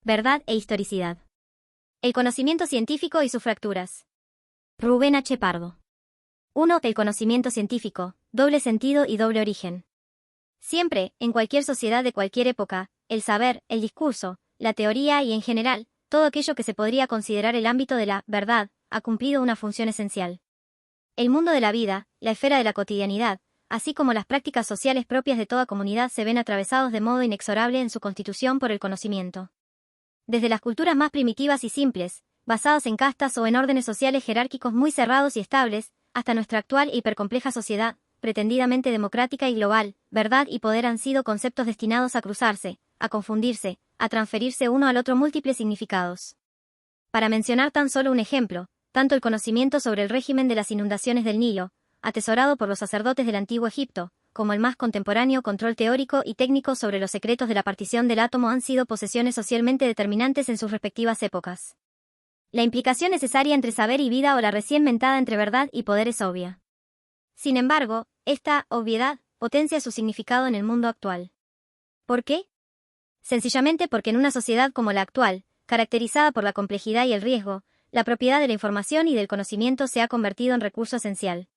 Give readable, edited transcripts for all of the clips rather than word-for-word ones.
verdad e historicidad. El conocimiento científico y sus fracturas. Rubén H. Pardo. 1. El conocimiento científico, doble sentido y doble origen. Siempre, en cualquier sociedad de cualquier época, el saber, el discurso, la teoría y en general, todo aquello que se podría considerar el ámbito de la verdad, ha cumplido una función esencial. El mundo de la vida, la esfera de la cotidianidad, así como las prácticas sociales propias de toda comunidad se ven atravesados de modo inexorable en su constitución por el conocimiento. Desde las culturas más primitivas y simples, basadas en castas o en órdenes sociales jerárquicos muy cerrados y estables, hasta nuestra actual e hipercompleja sociedad, pretendidamente democrática y global, verdad y poder han sido conceptos destinados a cruzarse, a confundirse, a transferirse uno al otro múltiples significados. Para mencionar tan solo un ejemplo, tanto el conocimiento sobre el régimen de las inundaciones del Nilo, atesorado por los sacerdotes del antiguo Egipto, como el más contemporáneo control teórico y técnico sobre los secretos de la partición del átomo han sido posesiones socialmente determinantes en sus respectivas épocas. La implicación necesaria entre saber y vida o la recién mentada entre verdad y poder es obvia. Sin embargo, esta obviedad potencia su significado en el mundo actual. ¿Por qué? Sencillamente porque en una sociedad como la actual, caracterizada por la complejidad y el riesgo, la propiedad de la información y del conocimiento se ha convertido en recurso esencial.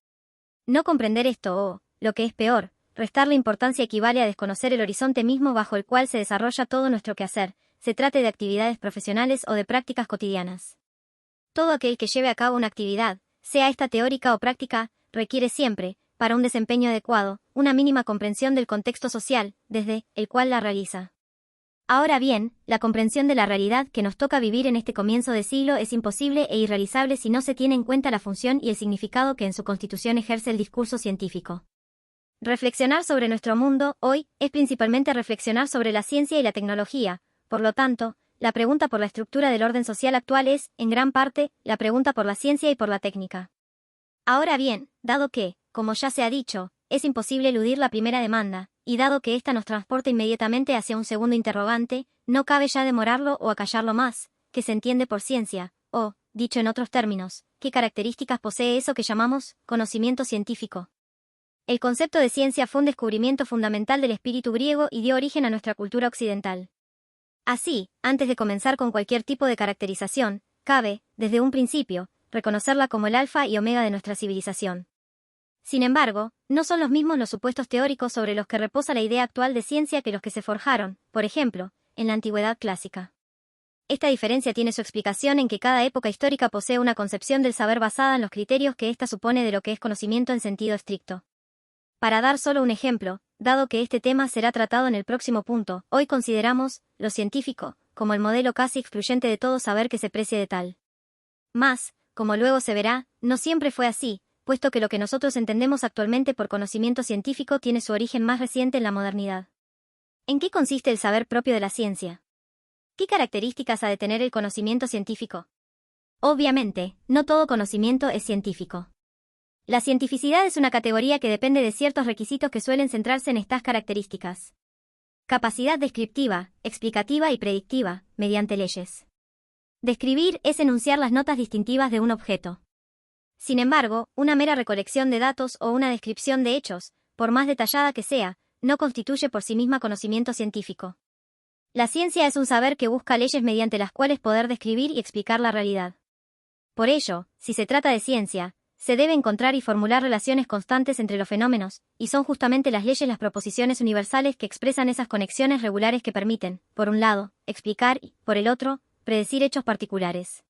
No comprender esto o, lo que es peor, restarle importancia equivale a desconocer el horizonte mismo bajo el cual se desarrolla todo nuestro quehacer, se trate de actividades profesionales o de prácticas cotidianas. Todo aquel que lleve a cabo una actividad, sea esta teórica o práctica, requiere siempre, para un desempeño adecuado, una mínima comprensión del contexto social, desde el cual la realiza. Ahora bien, la comprensión de la realidad que nos toca vivir en este comienzo de siglo es imposible e irrealizable si no se tiene en cuenta la función y el significado que en su constitución ejerce el discurso científico. Reflexionar sobre nuestro mundo, hoy, es principalmente reflexionar sobre la ciencia y la tecnología, por lo tanto, la pregunta por la estructura del orden social actual es, en gran parte, la pregunta por la ciencia y por la técnica. Ahora bien, dado que, como ya se ha dicho, es imposible eludir la primera demanda, y dado que ésta nos transporta inmediatamente hacia un segundo interrogante, no cabe ya demorarlo o acallarlo más, ¿qué se entiende por ciencia? O, dicho en otros términos, ¿qué características posee eso que llamamos conocimiento científico? El concepto de ciencia fue un descubrimiento fundamental del espíritu griego y dio origen a nuestra cultura occidental. Así, antes de comenzar con cualquier tipo de caracterización, cabe, desde un principio, reconocerla como el alfa y omega de nuestra civilización. Sin embargo, no son los mismos los supuestos teóricos sobre los que reposa la idea actual de ciencia que los que se forjaron, por ejemplo, en la antigüedad clásica. Esta diferencia tiene su explicación en que cada época histórica posee una concepción del saber basada en los criterios que ésta supone de lo que es conocimiento en sentido estricto. Para dar solo un ejemplo, dado que este tema será tratado en el próximo punto, hoy consideramos lo científico como el modelo casi excluyente de todo saber que se precie de tal. Mas, como luego se verá, no siempre fue así, puesto que lo que nosotros entendemos actualmente por conocimiento científico tiene su origen más reciente en la modernidad. ¿En qué consiste el saber propio de la ciencia? ¿Qué características ha de tener el conocimiento científico? Obviamente, no todo conocimiento es científico. La cientificidad es una categoría que depende de ciertos requisitos que suelen centrarse en estas características. Capacidad descriptiva, explicativa y predictiva, mediante leyes. Describir es enunciar las notas distintivas de un objeto. Sin embargo, una mera recolección de datos o una descripción de hechos, por más detallada que sea, no constituye por sí misma conocimiento científico. La ciencia es un saber que busca leyes mediante las cuales poder describir y explicar la realidad. Por ello, si se trata de ciencia, se debe encontrar y formular relaciones constantes entre los fenómenos, y son justamente las leyes las proposiciones universales que expresan esas conexiones regulares que permiten, por un lado, explicar y, por el otro, predecir hechos particulares.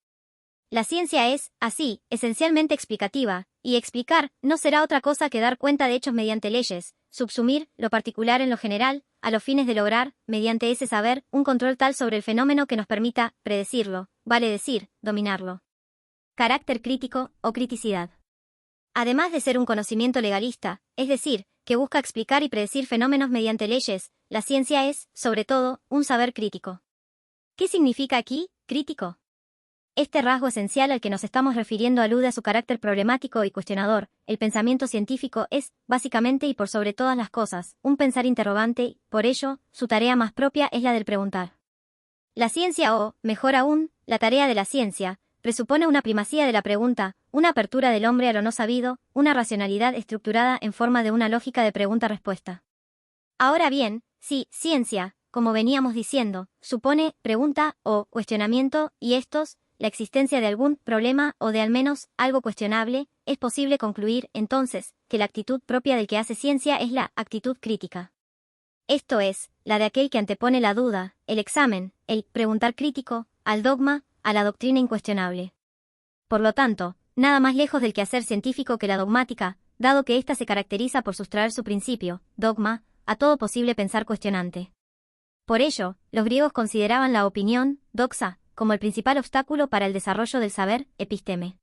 La ciencia es, así, esencialmente explicativa, y explicar no será otra cosa que dar cuenta de hechos mediante leyes, subsumir lo particular en lo general, a los fines de lograr, mediante ese saber, un control tal sobre el fenómeno que nos permita predecirlo, vale decir, dominarlo. Carácter crítico o criticidad. Además de ser un conocimiento legalista, es decir, que busca explicar y predecir fenómenos mediante leyes, la ciencia es, sobre todo, un saber crítico. ¿Qué significa aquí, crítico? Este rasgo esencial al que nos estamos refiriendo alude a su carácter problemático y cuestionador. El pensamiento científico es, básicamente y por sobre todas las cosas, un pensar interrogante y, por ello, su tarea más propia es la del preguntar. La ciencia o, mejor aún, la tarea de la ciencia, presupone una primacía de la pregunta, una apertura del hombre a lo no sabido, una racionalidad estructurada en forma de una lógica de pregunta-respuesta. Ahora bien, si ciencia como veníamos diciendo, supone pregunta o cuestionamiento, y estos, la existencia de algún problema o de al menos algo cuestionable, es posible concluir, entonces, que la actitud propia del que hace ciencia es la actitud crítica. Esto es, la de aquel que antepone la duda, el examen, el preguntar crítico, al dogma, a la doctrina incuestionable. Por lo tanto, nada más lejos del quehacer científico que la dogmática, dado que ésta se caracteriza por sustraer su principio, dogma, a todo posible pensar cuestionante. Por ello, los griegos consideraban la opinión, doxa, como el principal obstáculo para el desarrollo del saber, episteme.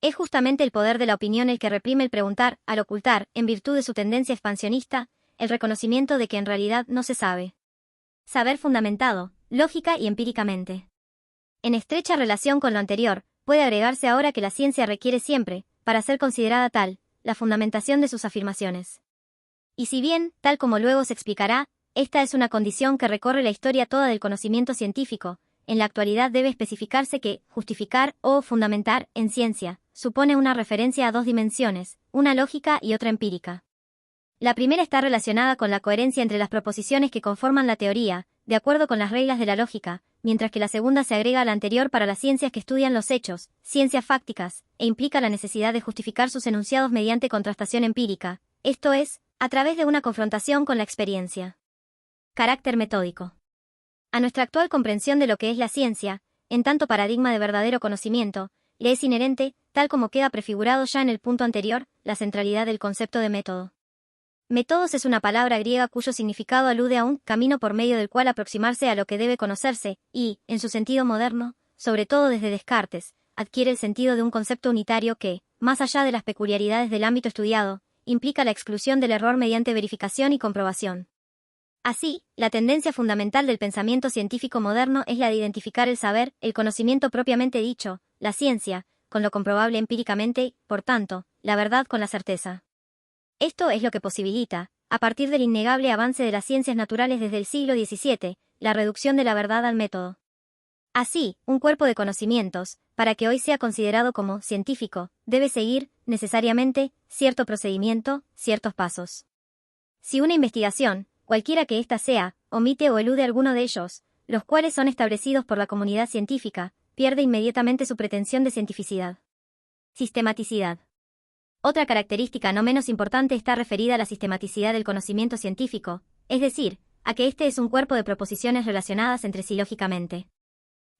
Es justamente el poder de la opinión el que reprime el preguntar, al ocultar, en virtud de su tendencia expansionista, el reconocimiento de que en realidad no se sabe. Saber fundamentado, lógica y empíricamente. En estrecha relación con lo anterior, puede agregarse ahora que la ciencia requiere siempre, para ser considerada tal, la fundamentación de sus afirmaciones. Y si bien, tal como luego se explicará, esta es una condición que recorre la historia toda del conocimiento científico, en la actualidad debe especificarse que justificar o fundamentar en ciencia supone una referencia a dos dimensiones, una lógica y otra empírica. La primera está relacionada con la coherencia entre las proposiciones que conforman la teoría, de acuerdo con las reglas de la lógica, mientras que la segunda se agrega a la anterior para las ciencias que estudian los hechos, ciencias fácticas, e implica la necesidad de justificar sus enunciados mediante contrastación empírica, esto es, a través de una confrontación con la experiencia. Carácter metódico. A nuestra actual comprensión de lo que es la ciencia, en tanto paradigma de verdadero conocimiento, le es inherente, tal como queda prefigurado ya en el punto anterior, la centralidad del concepto de método. Métodos es una palabra griega cuyo significado alude a un camino por medio del cual aproximarse a lo que debe conocerse, y, en su sentido moderno, sobre todo desde Descartes, adquiere el sentido de un concepto unitario que, más allá de las peculiaridades del ámbito estudiado, implica la exclusión del error mediante verificación y comprobación. Así, la tendencia fundamental del pensamiento científico moderno es la de identificar el saber, el conocimiento propiamente dicho, la ciencia, con lo comprobable empíricamente y, por tanto, la verdad con la certeza. Esto es lo que posibilita, a partir del innegable avance de las ciencias naturales desde el siglo XVII, la reducción de la verdad al método. Así, un cuerpo de conocimientos, para que hoy sea considerado como científico, debe seguir, necesariamente, cierto procedimiento, ciertos pasos. Si una investigación, cualquiera que ésta sea, omite o elude alguno de ellos, los cuales son establecidos por la comunidad científica, pierde inmediatamente su pretensión de cientificidad. Sistematicidad. Otra característica no menos importante está referida a la sistematicidad del conocimiento científico, es decir, a que éste es un cuerpo de proposiciones relacionadas entre sí lógicamente.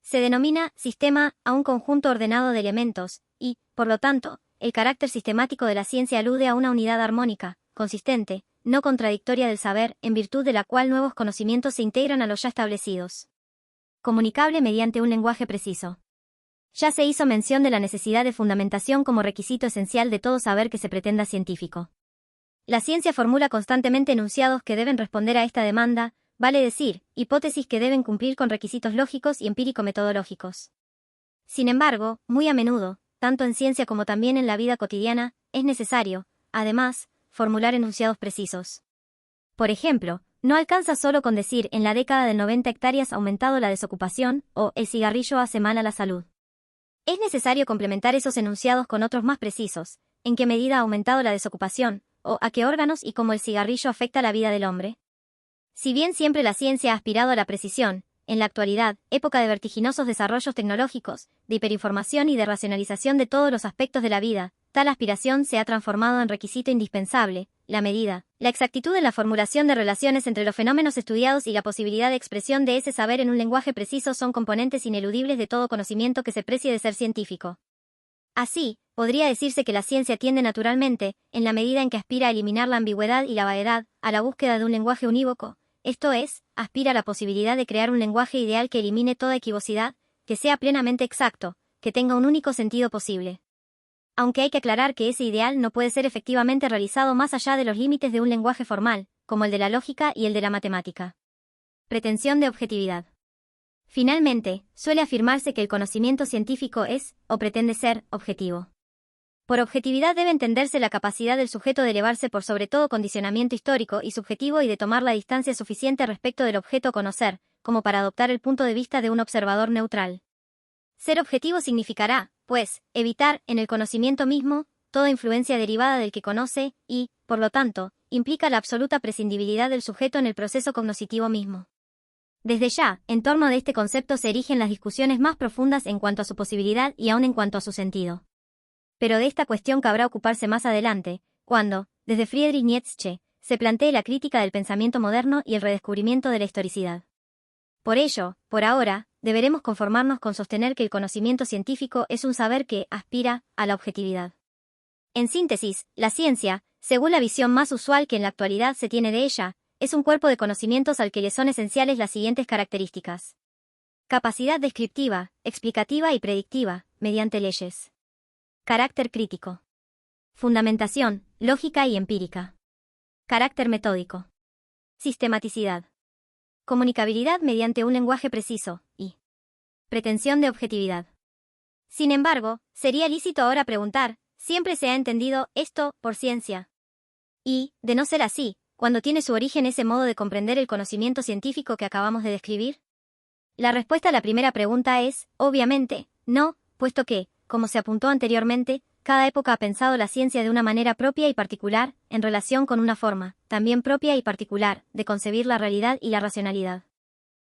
Se denomina sistema a un conjunto ordenado de elementos, y, por lo tanto, el carácter sistemático de la ciencia alude a una unidad armónica, consistente, no contradictoria del saber, en virtud de la cual nuevos conocimientos se integran a los ya establecidos. Comunicable mediante un lenguaje preciso. Ya se hizo mención de la necesidad de fundamentación como requisito esencial de todo saber que se pretenda científico. La ciencia formula constantemente enunciados que deben responder a esta demanda, vale decir, hipótesis que deben cumplir con requisitos lógicos y empírico-metodológicos. Sin embargo, muy a menudo, tanto en ciencia como también en la vida cotidiana, es necesario, además, formular enunciados precisos. Por ejemplo, no alcanza solo con decir en la década del 90 hectáreas ha aumentado la desocupación, o el cigarrillo hace mal a la salud. Es necesario complementar esos enunciados con otros más precisos, en qué medida ha aumentado la desocupación, o a qué órganos y cómo el cigarrillo afecta la vida del hombre. Si bien siempre la ciencia ha aspirado a la precisión, en la actualidad, época de vertiginosos desarrollos tecnológicos, de hiperinformación y de racionalización de todos los aspectos de la vida, tal aspiración se ha transformado en requisito indispensable, la medida, la exactitud en la formulación de relaciones entre los fenómenos estudiados y la posibilidad de expresión de ese saber en un lenguaje preciso son componentes ineludibles de todo conocimiento que se precie de ser científico. Así, podría decirse que la ciencia tiende naturalmente, en la medida en que aspira a eliminar la ambigüedad y la vaguedad, a la búsqueda de un lenguaje unívoco, esto es, aspira a la posibilidad de crear un lenguaje ideal que elimine toda equivocidad, que sea plenamente exacto, que tenga un único sentido posible. Aunque hay que aclarar que ese ideal no puede ser efectivamente realizado más allá de los límites de un lenguaje formal, como el de la lógica y el de la matemática. Pretensión de objetividad. Finalmente, suele afirmarse que el conocimiento científico es, o pretende ser, objetivo. Por objetividad debe entenderse la capacidad del sujeto de elevarse por sobre todo condicionamiento histórico y subjetivo y de tomar la distancia suficiente respecto del objeto a conocer, como para adoptar el punto de vista de un observador neutral. Ser objetivo significará, pues, evitar, en el conocimiento mismo, toda influencia derivada del que conoce y, por lo tanto, implica la absoluta prescindibilidad del sujeto en el proceso cognoscitivo mismo. Desde ya, en torno de este concepto se erigen las discusiones más profundas en cuanto a su posibilidad y aún en cuanto a su sentido. Pero de esta cuestión cabrá ocuparse más adelante, cuando, desde Friedrich Nietzsche, se plantee la crítica del pensamiento moderno y el redescubrimiento de la historicidad. Por ello, por ahora, deberemos conformarnos con sostener que el conocimiento científico es un saber que aspira a la objetividad. En síntesis, la ciencia, según la visión más usual que en la actualidad se tiene de ella, es un cuerpo de conocimientos al que le son esenciales las siguientes características. Capacidad descriptiva, explicativa y predictiva, mediante leyes. Carácter crítico. Fundamentación, lógica y empírica. Carácter metódico. Sistematicidad. Comunicabilidad mediante un lenguaje preciso, y pretensión de objetividad. Sin embargo, sería lícito ahora preguntar, ¿siempre se ha entendido esto por ciencia? Y, de no ser así, ¿cuándo tiene su origen ese modo de comprender el conocimiento científico que acabamos de describir? La respuesta a la primera pregunta es, obviamente, no, puesto que, como se apuntó anteriormente, cada época ha pensado la ciencia de una manera propia y particular, en relación con una forma, también propia y particular, de concebir la realidad y la racionalidad.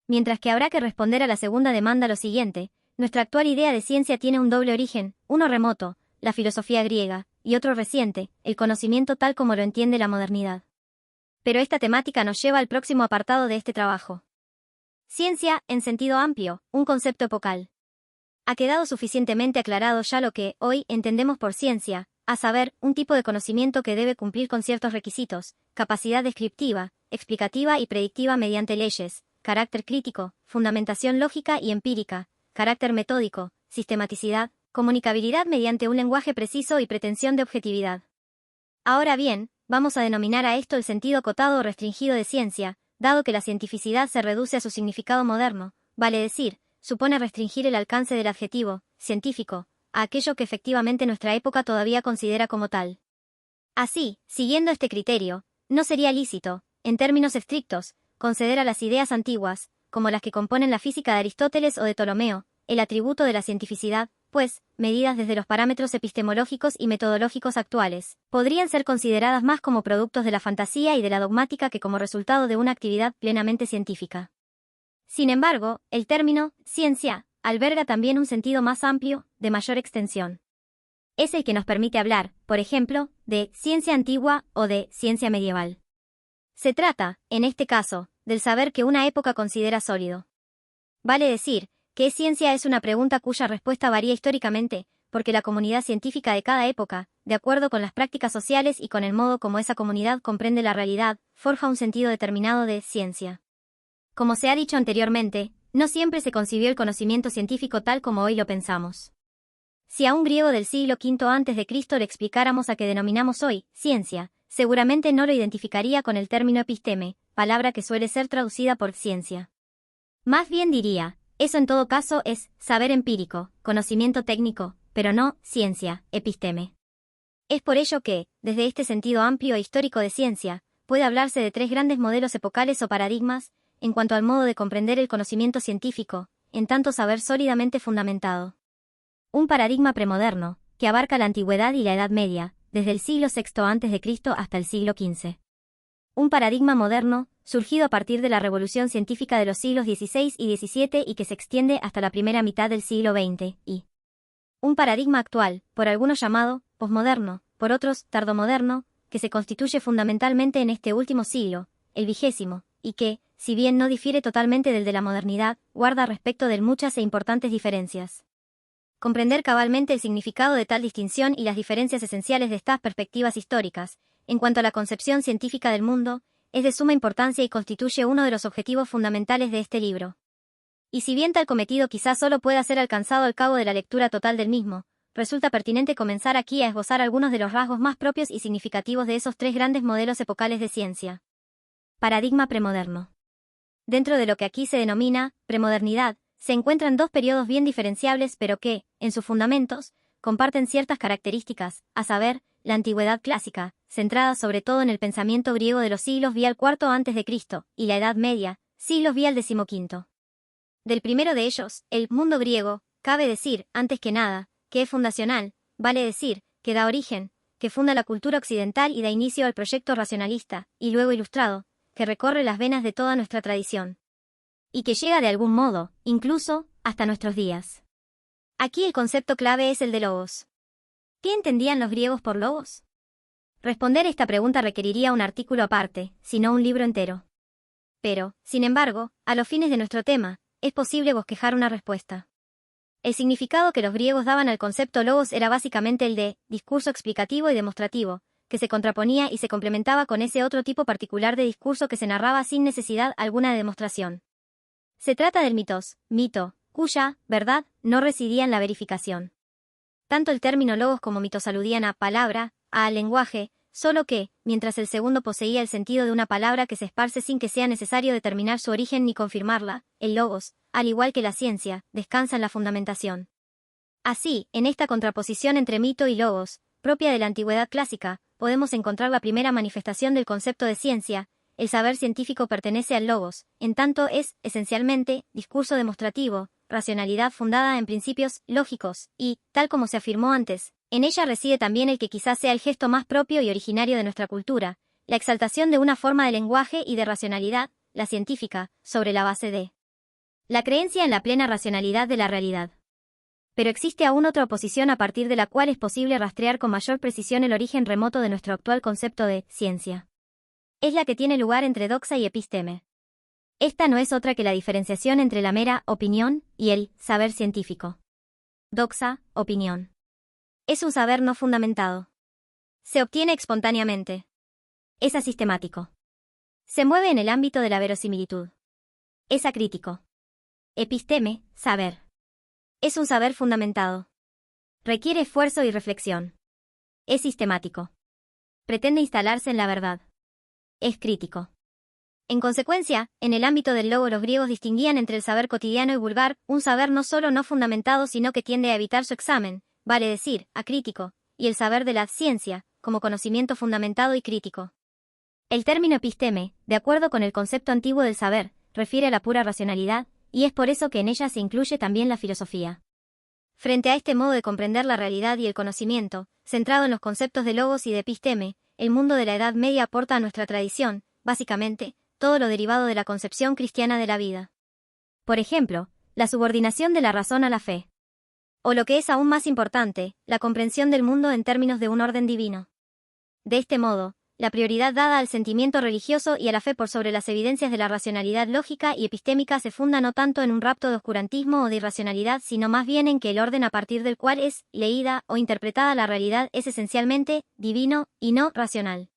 Mientras que habrá que responder a la segunda demanda lo siguiente, nuestra actual idea de ciencia tiene un doble origen, uno remoto, la filosofía griega, y otro reciente, el conocimiento tal como lo entiende la modernidad. Pero esta temática nos lleva al próximo apartado de este trabajo. Ciencia, en sentido amplio, un concepto epocal. Ha quedado suficientemente aclarado ya lo que, hoy, entendemos por ciencia, a saber, un tipo de conocimiento que debe cumplir con ciertos requisitos, capacidad descriptiva, explicativa y predictiva mediante leyes, carácter crítico, fundamentación lógica y empírica, carácter metódico, sistematicidad, comunicabilidad mediante un lenguaje preciso y pretensión de objetividad. Ahora bien, vamos a denominar a esto el sentido acotado o restringido de ciencia, dado que la cientificidad se reduce a su significado moderno, vale decir, supone restringir el alcance del adjetivo, científico, a aquello que efectivamente nuestra época todavía considera como tal. Así, siguiendo este criterio, no sería lícito, en términos estrictos, conceder a las ideas antiguas, como las que componen la física de Aristóteles o de Ptolomeo, el atributo de la cientificidad, pues, medidas desde los parámetros epistemológicos y metodológicos actuales, podrían ser consideradas más como productos de la fantasía y de la dogmática que como resultado de una actividad plenamente científica. Sin embargo, el término ciencia alberga también un sentido más amplio, de mayor extensión. Es el que nos permite hablar, por ejemplo, de ciencia antigua o de ciencia medieval. Se trata, en este caso, del saber que una época considera sólido. Vale decir, ¿qué ciencia? Es una pregunta cuya respuesta varía históricamente, porque la comunidad científica de cada época, de acuerdo con las prácticas sociales y con el modo como esa comunidad comprende la realidad, forja un sentido determinado de ciencia. Como se ha dicho anteriormente, no siempre se concibió el conocimiento científico tal como hoy lo pensamos. Si a un griego del siglo V a.C. le explicáramos a qué denominamos hoy ciencia, seguramente no lo identificaría con el término episteme, palabra que suele ser traducida por ciencia. Más bien diría, eso en todo caso es saber empírico, conocimiento técnico, pero no ciencia, episteme. Es por ello que, desde este sentido amplio e histórico de ciencia, puede hablarse de tres grandes modelos epocales o paradigmas, en cuanto al modo de comprender el conocimiento científico, en tanto saber sólidamente fundamentado. Un paradigma premoderno, que abarca la antigüedad y la Edad Media, desde el siglo VI a.C. hasta el siglo XV. Un paradigma moderno, surgido a partir de la revolución científica de los siglos XVI y XVII y que se extiende hasta la primera mitad del siglo XX, y un paradigma actual, por algunos llamado posmoderno, por otros tardomoderno, que se constituye fundamentalmente en este último siglo, el XX, y que, si bien no difiere totalmente del de la modernidad, guarda respecto de él muchas e importantes diferencias. Comprender cabalmente el significado de tal distinción y las diferencias esenciales de estas perspectivas históricas, en cuanto a la concepción científica del mundo, es de suma importancia y constituye uno de los objetivos fundamentales de este libro. Y si bien tal cometido quizás solo pueda ser alcanzado al cabo de la lectura total del mismo, resulta pertinente comenzar aquí a esbozar algunos de los rasgos más propios y significativos de esos tres grandes modelos epocales de ciencia. Paradigma premoderno. Dentro de lo que aquí se denomina premodernidad, se encuentran dos periodos bien diferenciables pero que, en sus fundamentos, comparten ciertas características, a saber, la antigüedad clásica, centrada sobre todo en el pensamiento griego de los siglos VI al IV a.C., y la Edad Media, siglos VI al XV. Del primero de ellos, el mundo griego, cabe decir, antes que nada, que es fundacional, vale decir, que da origen, que funda la cultura occidental y da inicio al proyecto racionalista, y luego ilustrado, que recorre las venas de toda nuestra tradición. y que llega de algún modo, incluso, hasta nuestros días. Aquí el concepto clave es el de logos. ¿Qué entendían los griegos por logos? Responder esta pregunta requeriría un artículo aparte, si no un libro entero. Pero, sin embargo, a los fines de nuestro tema, es posible bosquejar una respuesta. El significado que los griegos daban al concepto logos era básicamente el de discurso explicativo y demostrativo, que se contraponía y se complementaba con ese otro tipo particular de discurso que se narraba sin necesidad alguna de demostración. Se trata del mito, cuya verdad no residía en la verificación. Tanto el término logos como mitos aludían a palabra, al lenguaje, solo que, mientras el segundo poseía el sentido de una palabra que se esparce sin que sea necesario determinar su origen ni confirmarla, el logos, al igual que la ciencia, descansa en la fundamentación. Así, en esta contraposición entre mito y logos, propia de la antigüedad clásica, podemos encontrar la primera manifestación del concepto de ciencia. El saber científico pertenece al logos, en tanto es, esencialmente, discurso demostrativo, racionalidad fundada en principios lógicos, y, tal como se afirmó antes, en ella reside también el que quizás sea el gesto más propio y originario de nuestra cultura, la exaltación de una forma de lenguaje y de racionalidad, la científica, sobre la base de la creencia en la plena racionalidad de la realidad. Pero existe aún otra oposición a partir de la cual es posible rastrear con mayor precisión el origen remoto de nuestro actual concepto de ciencia. Es la que tiene lugar entre doxa y episteme. Esta no es otra que la diferenciación entre la mera opinión y el saber científico. Doxa, opinión. Es un saber no fundamentado. Se obtiene espontáneamente. Es asistemático. Se mueve en el ámbito de la verosimilitud. Es acrítico. Episteme, saber. Es un saber fundamentado. Requiere esfuerzo y reflexión. Es sistemático. Pretende instalarse en la verdad. Es crítico. En consecuencia, en el ámbito del logo los griegos distinguían entre el saber cotidiano y vulgar, un saber no solo no fundamentado sino que tiende a evitar su examen, vale decir, acrítico, y el saber de la ciencia, como conocimiento fundamentado y crítico. El término episteme, de acuerdo con el concepto antiguo del saber, refiere a la pura racionalidad, y es por eso que en ella se incluye también la filosofía. Frente a este modo de comprender la realidad y el conocimiento, centrado en los conceptos de logos y de episteme, el mundo de la Edad Media aporta a nuestra tradición, básicamente, todo lo derivado de la concepción cristiana de la vida. Por ejemplo, la subordinación de la razón a la fe. O lo que es aún más importante, la comprensión del mundo en términos de un orden divino. De este modo, la prioridad dada al sentimiento religioso y a la fe por sobre las evidencias de la racionalidad lógica y epistémica se funda no tanto en un rapto de oscurantismo o de irracionalidad, sino más bien en que el orden a partir del cual es leída o interpretada la realidad es esencialmente divino y no racional.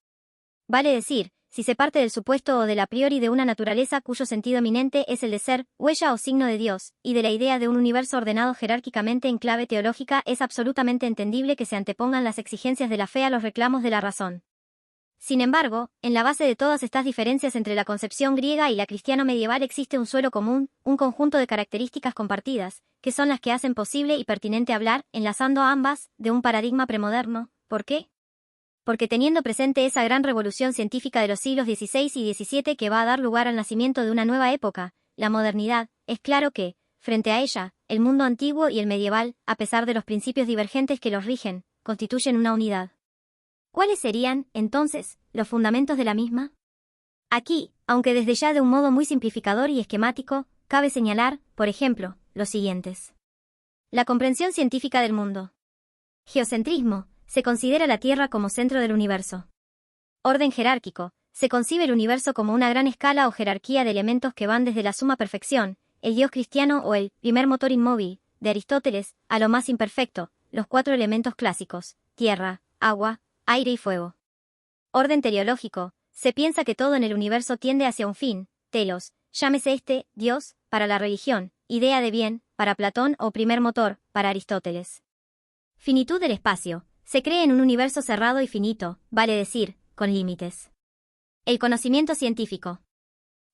Vale decir, si se parte del supuesto o del a priori de una naturaleza cuyo sentido eminente es el de ser, huella o signo de Dios, y de la idea de un universo ordenado jerárquicamente en clave teológica, es absolutamente entendible que se antepongan las exigencias de la fe a los reclamos de la razón. Sin embargo, en la base de todas estas diferencias entre la concepción griega y la cristiano medieval existe un suelo común, un conjunto de características compartidas, que son las que hacen posible y pertinente hablar, enlazando a ambas, de un paradigma premoderno. ¿Por qué? Porque teniendo presente esa gran revolución científica de los siglos XVI y XVII que va a dar lugar al nacimiento de una nueva época, la modernidad, es claro que, frente a ella, el mundo antiguo y el medieval, a pesar de los principios divergentes que los rigen, constituyen una unidad. ¿Cuáles serían, entonces, los fundamentos de la misma? Aquí, aunque desde ya de un modo muy simplificador y esquemático, cabe señalar, por ejemplo, los siguientes. La comprensión científica del mundo. Geocentrismo. Se considera la Tierra como centro del universo. Orden jerárquico. Se concibe el universo como una gran escala o jerarquía de elementos que van desde la suma perfección, el Dios cristiano o el primer motor inmóvil, de Aristóteles, a lo más imperfecto, los 4 elementos clásicos, tierra, agua, aire y fuego. Orden teleológico. Se piensa que todo en el universo tiende hacia un fin, telos, llámese Dios, para la religión, idea de bien, para Platón o primer motor, para Aristóteles. Finitud del espacio. Se cree en un universo cerrado y finito, vale decir, con límites. El conocimiento científico.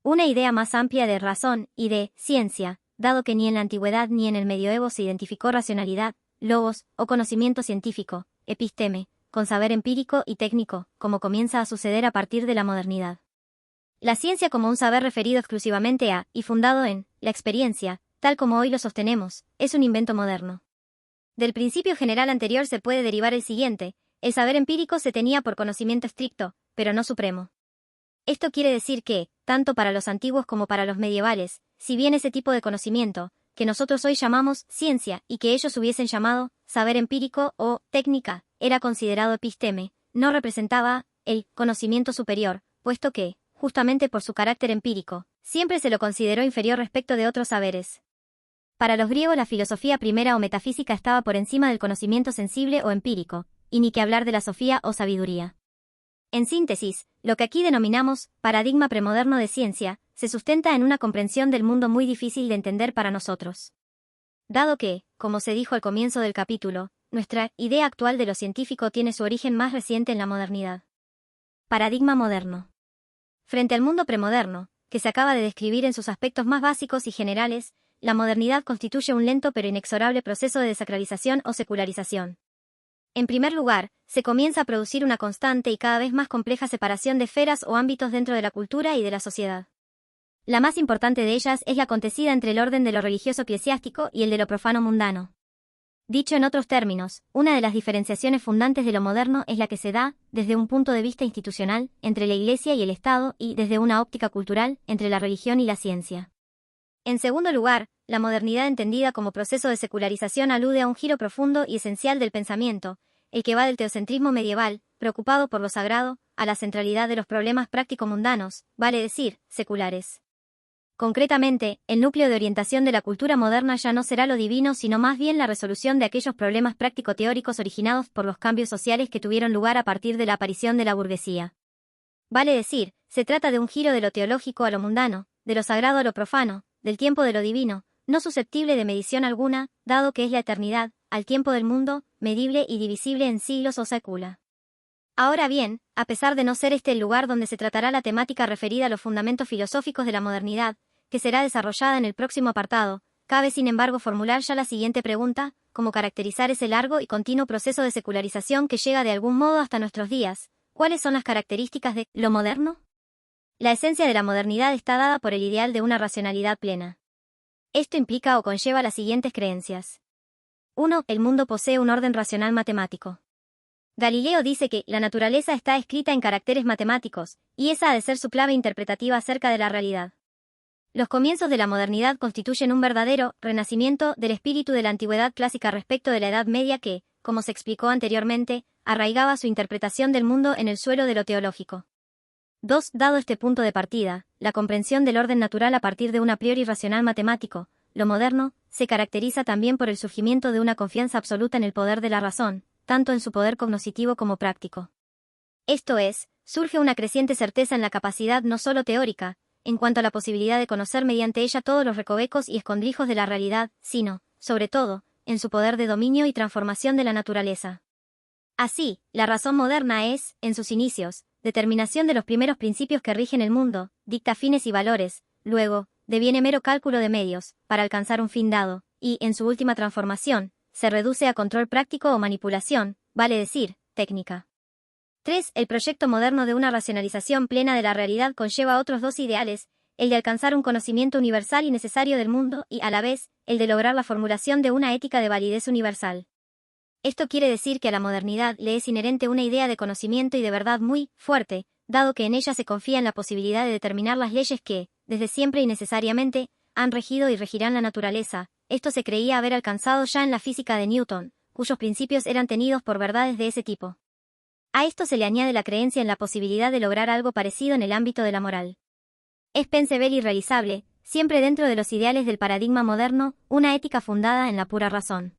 Una idea más amplia de razón y de ciencia, dado que ni en la antigüedad ni en el medioevo se identificó racionalidad, logos o conocimiento científico, episteme, con saber empírico y técnico, como comienza a suceder a partir de la modernidad. La ciencia como un saber referido exclusivamente a, y fundado en, la experiencia, tal como hoy lo sostenemos, es un invento moderno. Del principio general anterior se puede derivar el siguiente: el saber empírico se tenía por conocimiento estricto, pero no supremo. Esto quiere decir que, tanto para los antiguos como para los medievales, si bien ese tipo de conocimiento, que nosotros hoy llamamos ciencia y que ellos hubiesen llamado saber empírico o técnica, era considerado episteme, no representaba el conocimiento superior, puesto que, justamente por su carácter empírico, siempre se lo consideró inferior respecto de otros saberes. Para los griegos la filosofía primera o metafísica estaba por encima del conocimiento sensible o empírico, y ni que hablar de la sofía o sabiduría. En síntesis, lo que aquí denominamos paradigma premoderno de ciencia, se sustenta en una comprensión del mundo muy difícil de entender para nosotros. Dado que, como se dijo al comienzo del capítulo, nuestra idea actual de lo científico tiene su origen más reciente en la modernidad. Paradigma moderno. Frente al mundo premoderno, que se acaba de describir en sus aspectos más básicos y generales, la modernidad constituye un lento pero inexorable proceso de desacralización o secularización. En primer lugar, se comienza a producir una constante y cada vez más compleja separación de esferas o ámbitos dentro de la cultura y de la sociedad. La más importante de ellas es la acontecida entre el orden de lo religioso eclesiástico y el de lo profano mundano. Dicho en otros términos, una de las diferenciaciones fundantes de lo moderno es la que se da, desde un punto de vista institucional, entre la Iglesia y el Estado y, desde una óptica cultural, entre la religión y la ciencia. En segundo lugar, la modernidad entendida como proceso de secularización alude a un giro profundo y esencial del pensamiento, el que va del teocentrismo medieval, preocupado por lo sagrado, a la centralidad de los problemas práctico-mundanos, vale decir, seculares. Concretamente, el núcleo de orientación de la cultura moderna ya no será lo divino sino más bien la resolución de aquellos problemas práctico-teóricos originados por los cambios sociales que tuvieron lugar a partir de la aparición de la burguesía. Vale decir, se trata de un giro de lo teológico a lo mundano, de lo sagrado a lo profano, del tiempo de lo divino, no susceptible de medición alguna, dado que es la eternidad, al tiempo del mundo, medible y divisible en siglos o sécula. Ahora bien, a pesar de no ser este el lugar donde se tratará la temática referida a los fundamentos filosóficos de la modernidad, que será desarrollada en el próximo apartado, cabe sin embargo formular ya la siguiente pregunta: ¿cómo caracterizar ese largo y continuo proceso de secularización que llega de algún modo hasta nuestros días? ¿Cuáles son las características de lo moderno? La esencia de la modernidad está dada por el ideal de una racionalidad plena. Esto implica o conlleva las siguientes creencias. 1. El mundo posee un orden racional matemático. Galileo dice que la naturaleza está escrita en caracteres matemáticos, y esa ha de ser su clave interpretativa acerca de la realidad. Los comienzos de la modernidad constituyen un verdadero renacimiento del espíritu de la antigüedad clásica respecto de la Edad Media que, como se explicó anteriormente, arraigaba su interpretación del mundo en el suelo de lo teológico. 2. Dado este punto de partida, la comprensión del orden natural a partir de un a priori racional matemático, lo moderno, se caracteriza también por el surgimiento de una confianza absoluta en el poder de la razón, tanto en su poder cognoscitivo como práctico. Esto es, surge una creciente certeza en la capacidad no solo teórica, en cuanto a la posibilidad de conocer mediante ella todos los recovecos y escondrijos de la realidad, sino, sobre todo, en su poder de dominio y transformación de la naturaleza. Así, la razón moderna es, en sus inicios, determinación de los primeros principios que rigen el mundo, dicta fines y valores, luego, deviene mero cálculo de medios, para alcanzar un fin dado, y, en su última transformación, se reduce a control práctico o manipulación, vale decir, técnica. 3. El proyecto moderno de una racionalización plena de la realidad conlleva otros dos ideales, el de alcanzar un conocimiento universal y necesario del mundo y, a la vez, el de lograr la formulación de una ética de validez universal. Esto quiere decir que a la modernidad le es inherente una idea de conocimiento y de verdad muy fuerte, dado que en ella se confía en la posibilidad de determinar las leyes que, desde siempre y necesariamente, han regido y regirán la naturaleza. Esto se creía haber alcanzado ya en la física de Newton, cuyos principios eran tenidos por verdades de ese tipo. A esto se le añade la creencia en la posibilidad de lograr algo parecido en el ámbito de la moral. Es pensable y realizable, siempre dentro de los ideales del paradigma moderno, una ética fundada en la pura razón.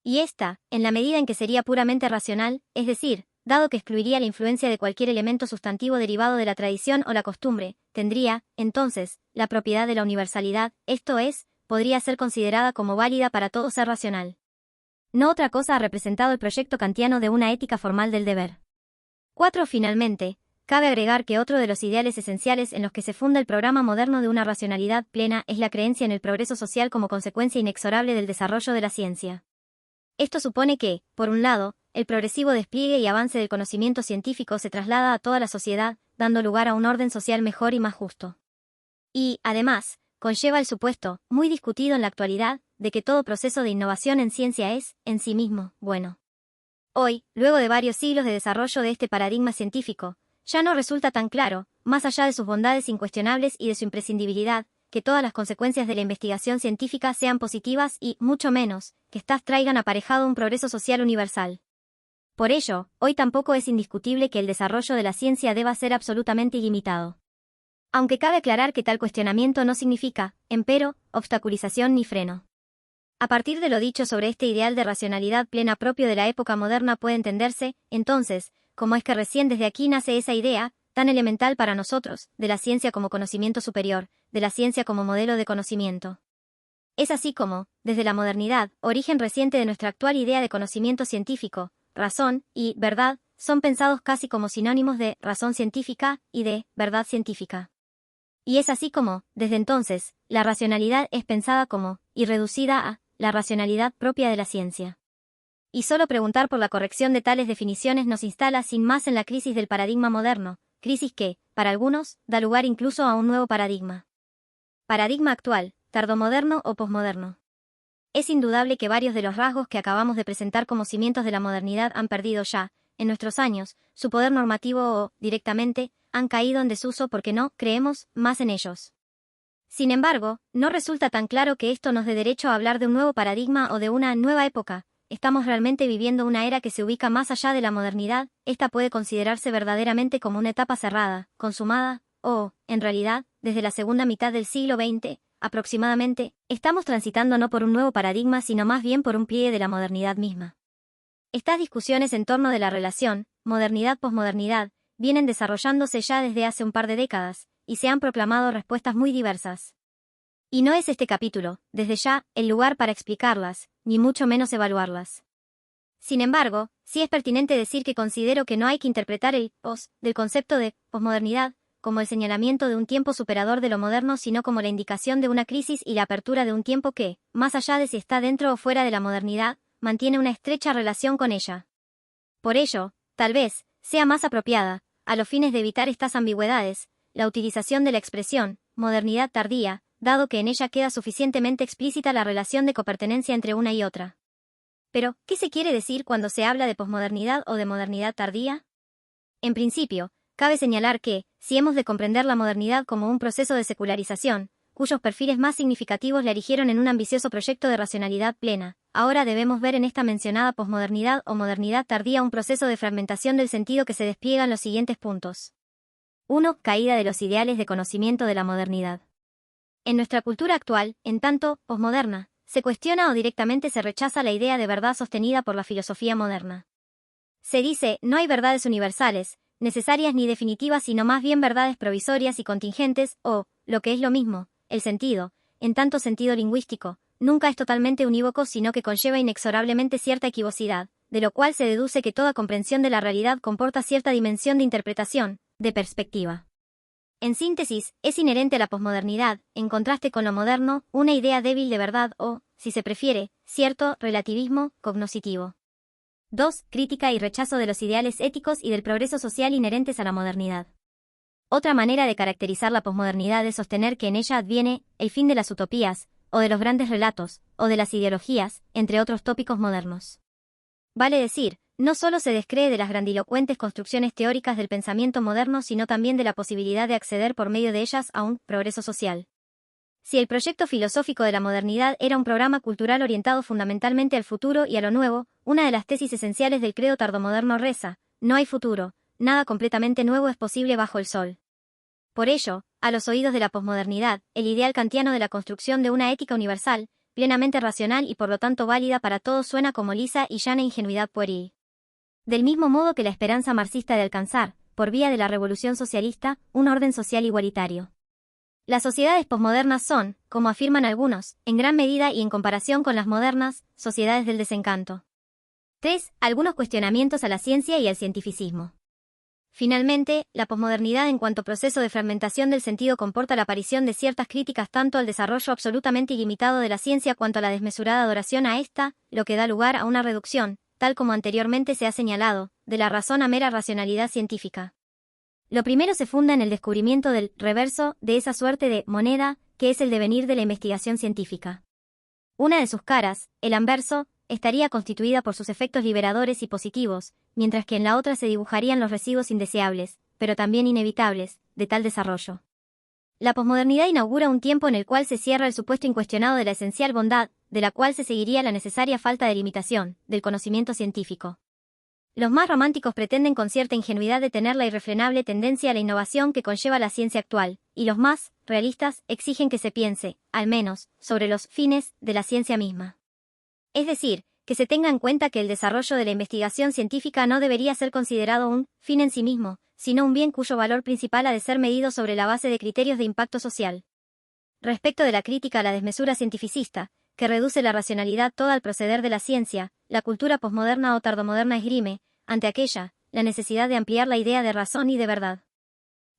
Y esta, en la medida en que sería puramente racional, es decir, dado que excluiría la influencia de cualquier elemento sustantivo derivado de la tradición o la costumbre, tendría, entonces, la propiedad de la universalidad, esto es, podría ser considerada como válida para todo ser racional. No otra cosa ha representado el proyecto kantiano de una ética formal del deber. 4. Finalmente, cabe agregar que otro de los ideales esenciales en los que se funda el programa moderno de una racionalidad plena es la creencia en el progreso social como consecuencia inexorable del desarrollo de la ciencia. Esto supone que, por un lado, el progresivo despliegue y avance del conocimiento científico se traslada a toda la sociedad, dando lugar a un orden social mejor y más justo. Y, además, conlleva el supuesto, muy discutido en la actualidad, de que todo proceso de innovación en ciencia es, en sí mismo, bueno. Hoy, luego de varios siglos de desarrollo de este paradigma científico, ya no resulta tan claro, más allá de sus bondades incuestionables y de su imprescindibilidad, que todas las consecuencias de la investigación científica sean positivas y, mucho menos, que éstas traigan aparejado un progreso social universal. Por ello, hoy tampoco es indiscutible que el desarrollo de la ciencia deba ser absolutamente ilimitado. Aunque cabe aclarar que tal cuestionamiento no significa, empero, obstaculización ni freno. A partir de lo dicho sobre este ideal de racionalidad plena propio de la época moderna puede entenderse, entonces, cómo es que recién desde aquí nace esa idea, tan elemental para nosotros, de la ciencia como conocimiento superior, de la ciencia como modelo de conocimiento. Es así como, desde la modernidad, origen reciente de nuestra actual idea de conocimiento científico, razón y verdad son pensados casi como sinónimos de razón científica y de verdad científica. Y es así como, desde entonces, la racionalidad es pensada como, y reducida a, la racionalidad propia de la ciencia. Y solo preguntar por la corrección de tales definiciones nos instala sin más en la crisis del paradigma moderno, crisis que, para algunos, da lugar incluso a un nuevo paradigma. Paradigma actual, tardomoderno o posmoderno. Es indudable que varios de los rasgos que acabamos de presentar como cimientos de la modernidad han perdido ya, en nuestros años, su poder normativo o, directamente, han caído en desuso porque no creemos más en ellos. Sin embargo, no resulta tan claro que esto nos dé derecho a hablar de un nuevo paradigma o de una nueva época. Estamos realmente viviendo una era que se ubica más allá de la modernidad. Esta puede considerarse verdaderamente como una etapa cerrada, consumada, o, en realidad, desde la segunda mitad del siglo XX, aproximadamente, estamos transitando no por un nuevo paradigma sino más bien por un pliegue de la modernidad misma. Estas discusiones en torno de la relación, modernidad-posmodernidad, vienen desarrollándose ya desde hace un par de décadas, y se han proclamado respuestas muy diversas. Y no es este capítulo, desde ya, el lugar para explicarlas, ni mucho menos evaluarlas. Sin embargo, sí es pertinente decir que considero que no hay que interpretar el pos del concepto de posmodernidad como el señalamiento de un tiempo superador de lo moderno, sino como la indicación de una crisis y la apertura de un tiempo que, más allá de si está dentro o fuera de la modernidad, mantiene una estrecha relación con ella. Por ello, tal vez, sea más apropiada, a los fines de evitar estas ambigüedades, la utilización de la expresión modernidad tardía, dado que en ella queda suficientemente explícita la relación de copertenencia entre una y otra. Pero, ¿qué se quiere decir cuando se habla de posmodernidad o de modernidad tardía? En principio, cabe señalar que, si hemos de comprender la modernidad como un proceso de secularización, cuyos perfiles más significativos la erigieron en un ambicioso proyecto de racionalidad plena, ahora debemos ver en esta mencionada posmodernidad o modernidad tardía un proceso de fragmentación del sentido que se despliega en los siguientes puntos. 1. Caída de los ideales de conocimiento de la modernidad. En nuestra cultura actual, en tanto, posmoderna, se cuestiona o directamente se rechaza la idea de verdad sostenida por la filosofía moderna. Se dice, no hay verdades universales, necesarias ni definitivas, sino más bien verdades provisorias y contingentes, o, lo que es lo mismo, el sentido, en tanto sentido lingüístico, nunca es totalmente unívoco sino que conlleva inexorablemente cierta equivocidad, de lo cual se deduce que toda comprensión de la realidad comporta cierta dimensión de interpretación, de perspectiva. En síntesis, es inherente a la posmodernidad, en contraste con lo moderno, una idea débil de verdad o, si se prefiere, cierto relativismo cognoscitivo. 2. Crítica y rechazo de los ideales éticos y del progreso social inherentes a la modernidad. Otra manera de caracterizar la posmodernidad es sostener que en ella adviene el fin de las utopías, o de los grandes relatos, o de las ideologías, entre otros tópicos modernos. Vale decir, no solo se descree de las grandilocuentes construcciones teóricas del pensamiento moderno, sino también de la posibilidad de acceder por medio de ellas a un progreso social. Si el proyecto filosófico de la modernidad era un programa cultural orientado fundamentalmente al futuro y a lo nuevo, una de las tesis esenciales del credo tardomoderno reza: no hay futuro, nada completamente nuevo es posible bajo el sol. Por ello, a los oídos de la posmodernidad, el ideal kantiano de la construcción de una ética universal, plenamente racional y por lo tanto válida para todos, suena como lisa y llana ingenuidad pueril. Del mismo modo que la esperanza marxista de alcanzar, por vía de la revolución socialista, un orden social igualitario. Las sociedades posmodernas son, como afirman algunos, en gran medida y en comparación con las modernas, sociedades del desencanto. 3. Algunos cuestionamientos a la ciencia y al cientificismo. Finalmente, la posmodernidad en cuanto proceso de fragmentación del sentido comporta la aparición de ciertas críticas tanto al desarrollo absolutamente ilimitado de la ciencia cuanto a la desmesurada adoración a esta, lo que da lugar a una reducción, tal como anteriormente se ha señalado, de la razón a mera racionalidad científica. Lo primero se funda en el descubrimiento del reverso de esa suerte de moneda, que es el devenir de la investigación científica. Una de sus caras, el anverso, estaría constituida por sus efectos liberadores y positivos, mientras que en la otra se dibujarían los residuos indeseables, pero también inevitables, de tal desarrollo. La posmodernidad inaugura un tiempo en el cual se cierra el supuesto incuestionado de la esencial bondad, de la cual se seguiría la necesaria falta de limitación, del conocimiento científico. Los más románticos pretenden con cierta ingenuidad detener la irrefrenable tendencia a la innovación que conlleva la ciencia actual, y los más realistas exigen que se piense, al menos, sobre los fines de la ciencia misma. Es decir, que se tenga en cuenta que el desarrollo de la investigación científica no debería ser considerado un fin en sí mismo, sino un bien cuyo valor principal ha de ser medido sobre la base de criterios de impacto social. Respecto de la crítica a la desmesura cientificista, que reduce la racionalidad toda al proceder de la ciencia, la cultura posmoderna o tardomoderna esgrime, ante aquella, la necesidad de ampliar la idea de razón y de verdad.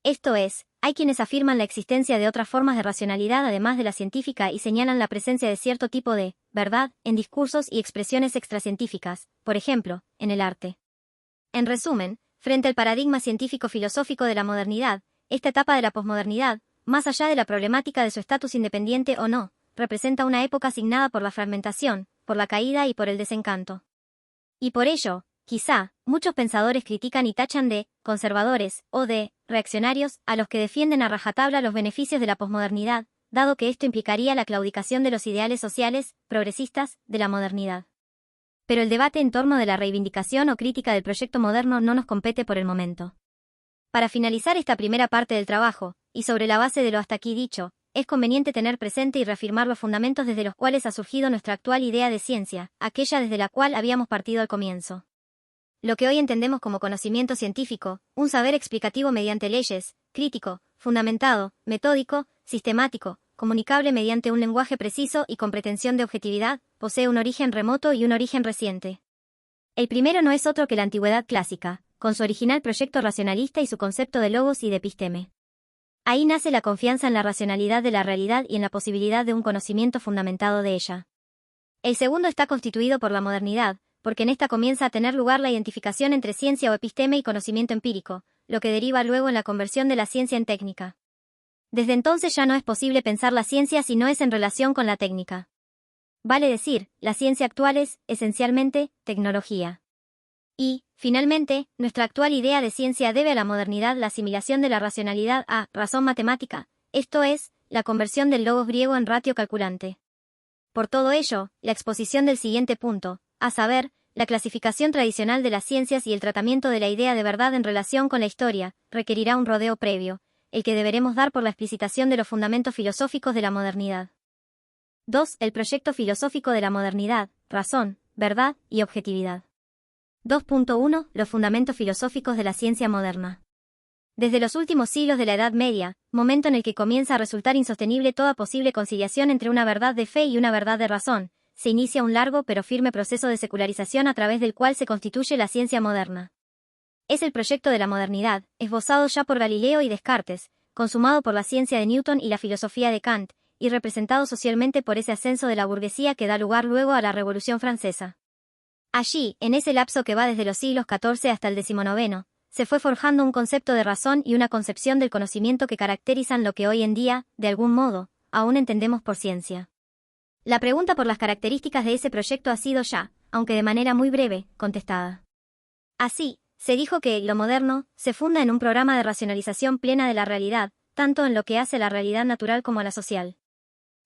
Esto es, hay quienes afirman la existencia de otras formas de racionalidad además de la científica y señalan la presencia de cierto tipo de verdad en discursos y expresiones extracientíficas, por ejemplo, en el arte. En resumen, frente al paradigma científico-filosófico de la modernidad, esta etapa de la posmodernidad, más allá de la problemática de su estatus independiente o no, representa una época asignada por la fragmentación, por la caída y por el desencanto. Y por ello, quizá, muchos pensadores critican y tachan de conservadores o de reaccionarios a los que defienden a rajatabla los beneficios de la posmodernidad, dado que esto implicaría la claudicación de los ideales sociales, progresistas, de la modernidad. Pero el debate en torno de la reivindicación o crítica del proyecto moderno no nos compete por el momento. Para finalizar esta primera parte del trabajo, y sobre la base de lo hasta aquí dicho, es conveniente tener presente y reafirmar los fundamentos desde los cuales ha surgido nuestra actual idea de ciencia, aquella desde la cual habíamos partido al comienzo. Lo que hoy entendemos como conocimiento científico, un saber explicativo mediante leyes, crítico, fundamentado, metódico, sistemático, comunicable mediante un lenguaje preciso y con pretensión de objetividad, posee un origen remoto y un origen reciente. El primero no es otro que la antigüedad clásica, con su original proyecto racionalista y su concepto de logos y de episteme. Ahí nace la confianza en la racionalidad de la realidad y en la posibilidad de un conocimiento fundamentado de ella. El segundo está constituido por la modernidad, porque en esta comienza a tener lugar la identificación entre ciencia o episteme y conocimiento empírico, lo que deriva luego en la conversión de la ciencia en técnica. Desde entonces ya no es posible pensar la ciencia si no es en relación con la técnica. Vale decir, la ciencia actual es, esencialmente, tecnología. Y, finalmente, nuestra actual idea de ciencia debe a la modernidad la asimilación de la racionalidad a razón matemática, esto es, la conversión del logos griego en ratio calculante. Por todo ello, la exposición del siguiente punto, a saber, la clasificación tradicional de las ciencias y el tratamiento de la idea de verdad en relación con la historia, requerirá un rodeo previo, el que deberemos dar por la explicitación de los fundamentos filosóficos de la modernidad. 2. El proyecto filosófico de la modernidad, razón, verdad y objetividad. 2.1. Los fundamentos filosóficos de la ciencia moderna. Desde los últimos siglos de la Edad Media, momento en el que comienza a resultar insostenible toda posible conciliación entre una verdad de fe y una verdad de razón, se inicia un largo pero firme proceso de secularización a través del cual se constituye la ciencia moderna. Es el proyecto de la modernidad, esbozado ya por Galileo y Descartes, consumado por la ciencia de Newton y la filosofía de Kant, y representado socialmente por ese ascenso de la burguesía que da lugar luego a la Revolución Francesa. Allí, en ese lapso que va desde los siglos XIV hasta el XIX, se fue forjando un concepto de razón y una concepción del conocimiento que caracterizan lo que hoy en día, de algún modo, aún entendemos por ciencia. La pregunta por las características de ese proyecto ha sido ya, aunque de manera muy breve, contestada. Así, se dijo que lo moderno se funda en un programa de racionalización plena de la realidad, tanto en lo que hace a la realidad natural como a la social.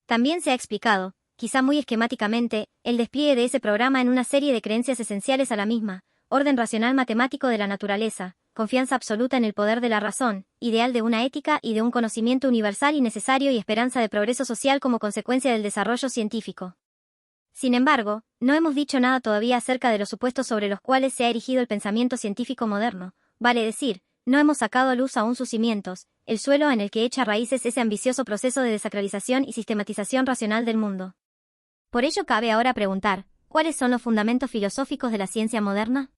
También se ha explicado, quizá muy esquemáticamente, el despliegue de ese programa en una serie de creencias esenciales a la misma, orden racional matemático de la naturaleza, confianza absoluta en el poder de la razón, ideal de una ética y de un conocimiento universal y necesario y esperanza de progreso social como consecuencia del desarrollo científico. Sin embargo, no hemos dicho nada todavía acerca de los supuestos sobre los cuales se ha erigido el pensamiento científico moderno, vale decir, no hemos sacado a luz aún sus cimientos, el suelo en el que echa raíces ese ambicioso proceso de desacralización y sistematización racional del mundo. Por ello cabe ahora preguntar, ¿cuáles son los fundamentos filosóficos de la ciencia moderna?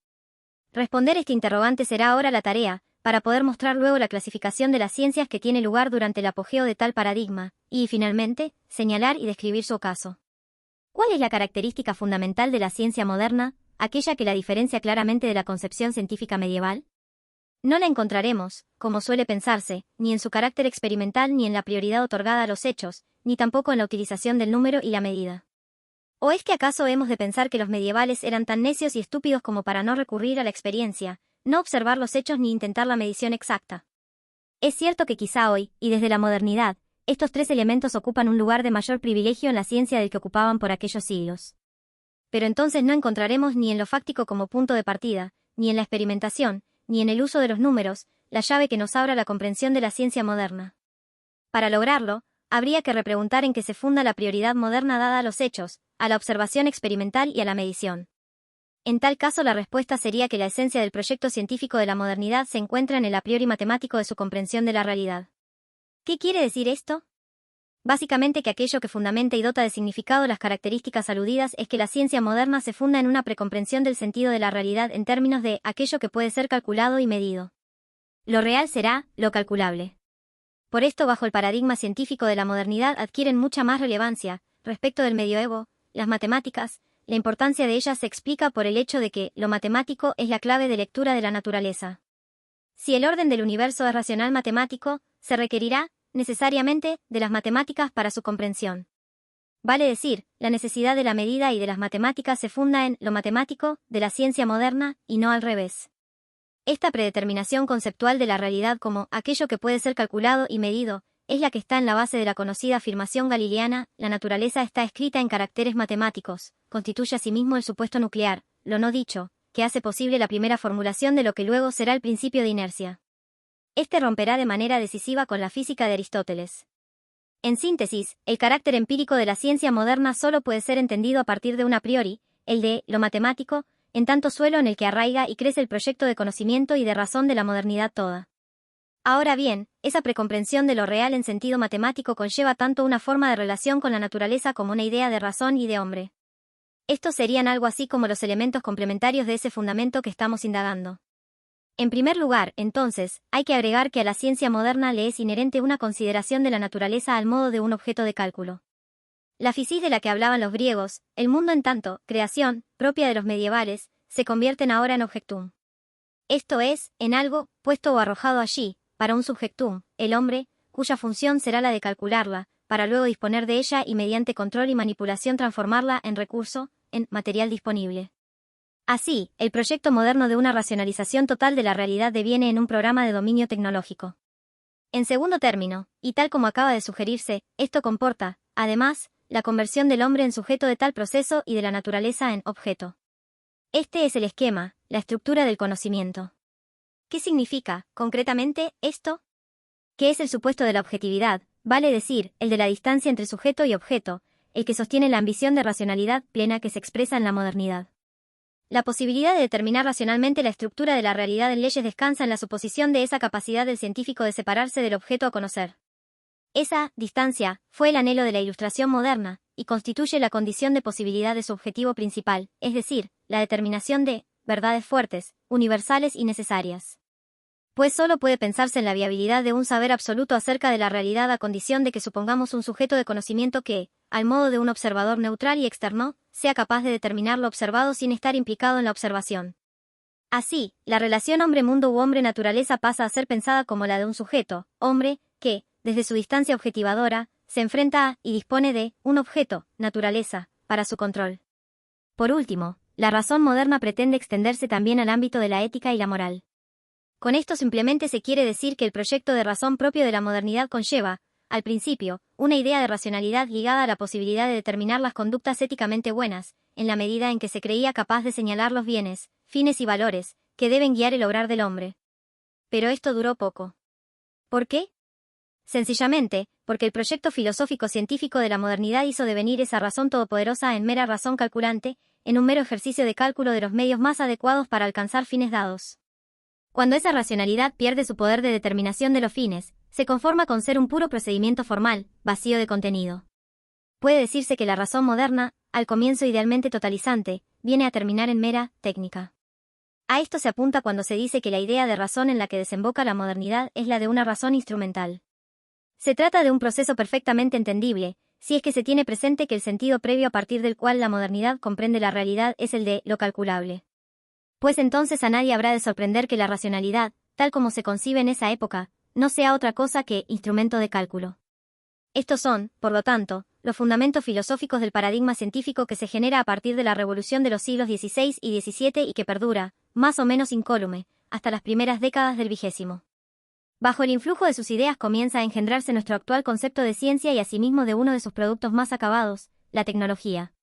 Responder este interrogante será ahora la tarea, para poder mostrar luego la clasificación de las ciencias que tiene lugar durante el apogeo de tal paradigma, y, finalmente, señalar y describir su ocaso. ¿Cuál es la característica fundamental de la ciencia moderna, aquella que la diferencia claramente de la concepción científica medieval? No la encontraremos, como suele pensarse, ni en su carácter experimental ni en la prioridad otorgada a los hechos, ni tampoco en la utilización del número y la medida. ¿O es que acaso hemos de pensar que los medievales eran tan necios y estúpidos como para no recurrir a la experiencia, no observar los hechos ni intentar la medición exacta? Es cierto que quizá hoy, y desde la modernidad, estos tres elementos ocupan un lugar de mayor privilegio en la ciencia del que ocupaban por aquellos siglos. Pero entonces no encontraremos ni en lo fáctico como punto de partida, ni en la experimentación, ni en el uso de los números, la llave que nos abra la comprensión de la ciencia moderna. Para lograrlo, habría que repreguntar en qué se funda la prioridad moderna dada a los hechos, a la observación experimental y a la medición. En tal caso, la respuesta sería que la esencia del proyecto científico de la modernidad se encuentra en el a priori matemático de su comprensión de la realidad. ¿Qué quiere decir esto? Básicamente que aquello que fundamenta y dota de significado las características aludidas es que la ciencia moderna se funda en una precomprensión del sentido de la realidad en términos de aquello que puede ser calculado y medido. Lo real será lo calculable. Por esto, bajo el paradigma científico de la modernidad adquieren mucha más relevancia, respecto del medioevo, las matemáticas. La importancia de ellas se explica por el hecho de que lo matemático es la clave de lectura de la naturaleza. Si el orden del universo es racional matemático, se requerirá, necesariamente, de las matemáticas para su comprensión. Vale decir, la necesidad de la medida y de las matemáticas se funda en lo matemático de la ciencia moderna, y no al revés. Esta predeterminación conceptual de la realidad como aquello que puede ser calculado y medido, es la que está en la base de la conocida afirmación galileana: la naturaleza está escrita en caracteres matemáticos, constituye asimismo el supuesto nuclear, lo no dicho, que hace posible la primera formulación de lo que luego será el principio de inercia. Este romperá de manera decisiva con la física de Aristóteles. En síntesis, el carácter empírico de la ciencia moderna solo puede ser entendido a partir de un a priori, el de lo matemático, en tanto suelo en el que arraiga y crece el proyecto de conocimiento y de razón de la modernidad toda. Ahora bien, esa precomprensión de lo real en sentido matemático conlleva tanto una forma de relación con la naturaleza como una idea de razón y de hombre. Estos serían algo así como los elementos complementarios de ese fundamento que estamos indagando. En primer lugar, entonces, hay que agregar que a la ciencia moderna le es inherente una consideración de la naturaleza al modo de un objeto de cálculo. La physis de la que hablaban los griegos, el mundo en tanto, creación, propia de los medievales, se convierten ahora en objectum. Esto es, en algo, puesto o arrojado allí, para un subjectum, el hombre, cuya función será la de calcularla, para luego disponer de ella y mediante control y manipulación transformarla en recurso, en material disponible. Así, el proyecto moderno de una racionalización total de la realidad deviene en un programa de dominio tecnológico. En segundo término, y tal como acaba de sugerirse, esto comporta, además, la conversión del hombre en sujeto de tal proceso y de la naturaleza en objeto. Este es el esquema, la estructura del conocimiento. ¿Qué significa, concretamente, esto? ¿Qué es el supuesto de la objetividad? Vale decir, el de la distancia entre sujeto y objeto, el que sostiene la ambición de racionalidad plena que se expresa en la modernidad. La posibilidad de determinar racionalmente la estructura de la realidad en leyes descansa en la suposición de esa capacidad del científico de separarse del objeto a conocer. Esa distancia fue el anhelo de la Ilustración moderna, y constituye la condición de posibilidad de su objetivo principal, es decir, la determinación de verdades fuertes, universales y necesarias. Pues solo puede pensarse en la viabilidad de un saber absoluto acerca de la realidad a condición de que supongamos un sujeto de conocimiento que, al modo de un observador neutral y externo, sea capaz de determinar lo observado sin estar implicado en la observación. Así, la relación hombre-mundo u hombre-naturaleza pasa a ser pensada como la de un sujeto, hombre, que, desde su distancia objetivadora, se enfrenta a y dispone de un objeto, naturaleza, para su control. Por último, la razón moderna pretende extenderse también al ámbito de la ética y la moral. Con esto simplemente se quiere decir que el proyecto de razón propio de la modernidad conlleva, al principio, una idea de racionalidad ligada a la posibilidad de determinar las conductas éticamente buenas, en la medida en que se creía capaz de señalar los bienes, fines y valores, que deben guiar el obrar del hombre. Pero esto duró poco. ¿Por qué? Sencillamente, porque el proyecto filosófico-científico de la modernidad hizo devenir esa razón todopoderosa en mera razón calculante, en un mero ejercicio de cálculo de los medios más adecuados para alcanzar fines dados. Cuando esa racionalidad pierde su poder de determinación de los fines, se conforma con ser un puro procedimiento formal, vacío de contenido. Puede decirse que la razón moderna, al comienzo idealmente totalizante, viene a terminar en mera técnica. A esto se apunta cuando se dice que la idea de razón en la que desemboca la modernidad es la de una razón instrumental. Se trata de un proceso perfectamente entendible, si es que se tiene presente que el sentido previo a partir del cual la modernidad comprende la realidad es el de lo calculable. Pues entonces a nadie habrá de sorprender que la racionalidad, tal como se concibe en esa época, no sea otra cosa que instrumento de cálculo. Estos son, por lo tanto, los fundamentos filosóficos del paradigma científico que se genera a partir de la revolución de los siglos XVI y XVII y que perdura, más o menos incólume, hasta las primeras décadas del XX. Bajo el influjo de sus ideas comienza a engendrarse nuestro actual concepto de ciencia y asimismo de uno de sus productos más acabados, la tecnología.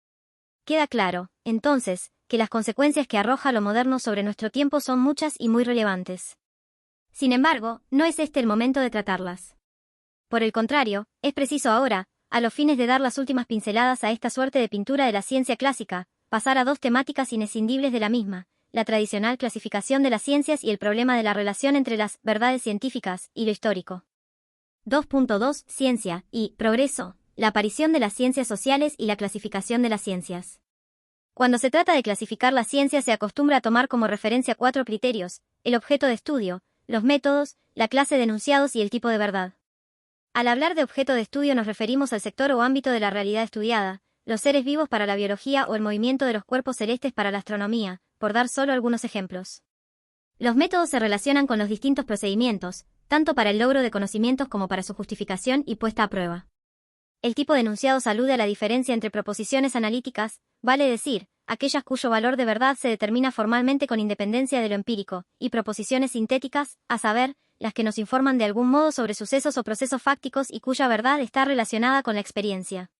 Queda claro, entonces, que las consecuencias que arroja lo moderno sobre nuestro tiempo son muchas y muy relevantes. Sin embargo, no es este el momento de tratarlas. Por el contrario, es preciso ahora, a los fines de dar las últimas pinceladas a esta suerte de pintura de la ciencia clásica, pasar a dos temáticas inescindibles de la misma, la tradicional clasificación de las ciencias y el problema de la relación entre las verdades científicas y lo histórico. 2.2 Ciencia y progreso, la aparición de las ciencias sociales y la clasificación de las ciencias. Cuando se trata de clasificar las ciencias se acostumbra a tomar como referencia 4 criterios: el objeto de estudio, los métodos, la clase de enunciados y el tipo de verdad. Al hablar de objeto de estudio nos referimos al sector o ámbito de la realidad estudiada, los seres vivos para la biología o el movimiento de los cuerpos celestes para la astronomía, por dar solo algunos ejemplos. Los métodos se relacionan con los distintos procedimientos, tanto para el logro de conocimientos como para su justificación y puesta a prueba. El tipo de enunciados alude a la diferencia entre proposiciones analíticas, vale decir, aquellas cuyo valor de verdad se determina formalmente con independencia de lo empírico, y proposiciones sintéticas, a saber, las que nos informan de algún modo sobre sucesos o procesos fácticos y cuya verdad está relacionada con la experiencia.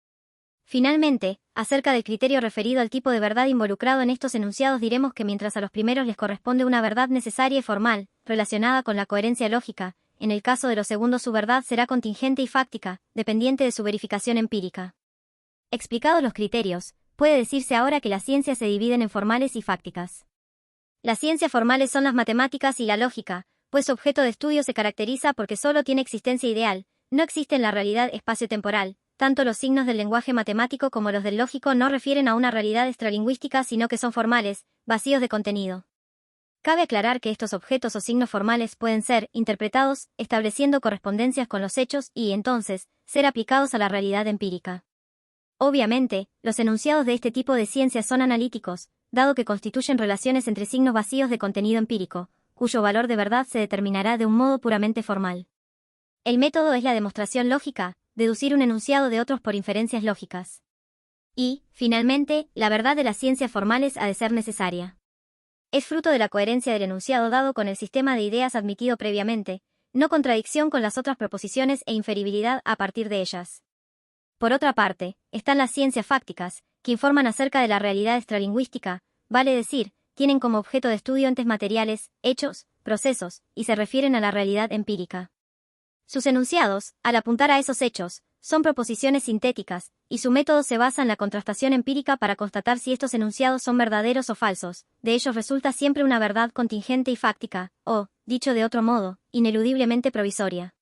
Finalmente, acerca del criterio referido al tipo de verdad involucrado en estos enunciados diremos que mientras a los primeros les corresponde una verdad necesaria y formal, relacionada con la coherencia lógica, en el caso de los segundos su verdad será contingente y fáctica, dependiente de su verificación empírica. Explicados los criterios, puede decirse ahora que las ciencias se dividen en formales y fácticas. Las ciencias formales son las matemáticas y la lógica, pues su objeto de estudio se caracteriza porque solo tiene existencia ideal, no existe en la realidad espacio-temporal. Tanto los signos del lenguaje matemático como los del lógico no refieren a una realidad extralingüística sino que son formales, vacíos de contenido. Cabe aclarar que estos objetos o signos formales pueden ser interpretados, estableciendo correspondencias con los hechos y, entonces, ser aplicados a la realidad empírica. Obviamente, los enunciados de este tipo de ciencias son analíticos, dado que constituyen relaciones entre signos vacíos de contenido empírico, cuyo valor de verdad se determinará de un modo puramente formal. El método es la demostración lógica, deducir un enunciado de otros por inferencias lógicas. Y, finalmente, la verdad de las ciencias formales ha de ser necesaria. Es fruto de la coherencia del enunciado dado con el sistema de ideas admitido previamente, no contradicción con las otras proposiciones e inferibilidad a partir de ellas. Por otra parte, están las ciencias fácticas, que informan acerca de la realidad extralingüística, vale decir, tienen como objeto de estudio entes materiales, hechos, procesos, y se refieren a la realidad empírica. Sus enunciados, al apuntar a esos hechos, son proposiciones sintéticas, y su método se basa en la contrastación empírica para constatar si estos enunciados son verdaderos o falsos. De ellos resulta siempre una verdad contingente y fáctica, o, dicho de otro modo, ineludiblemente provisoria.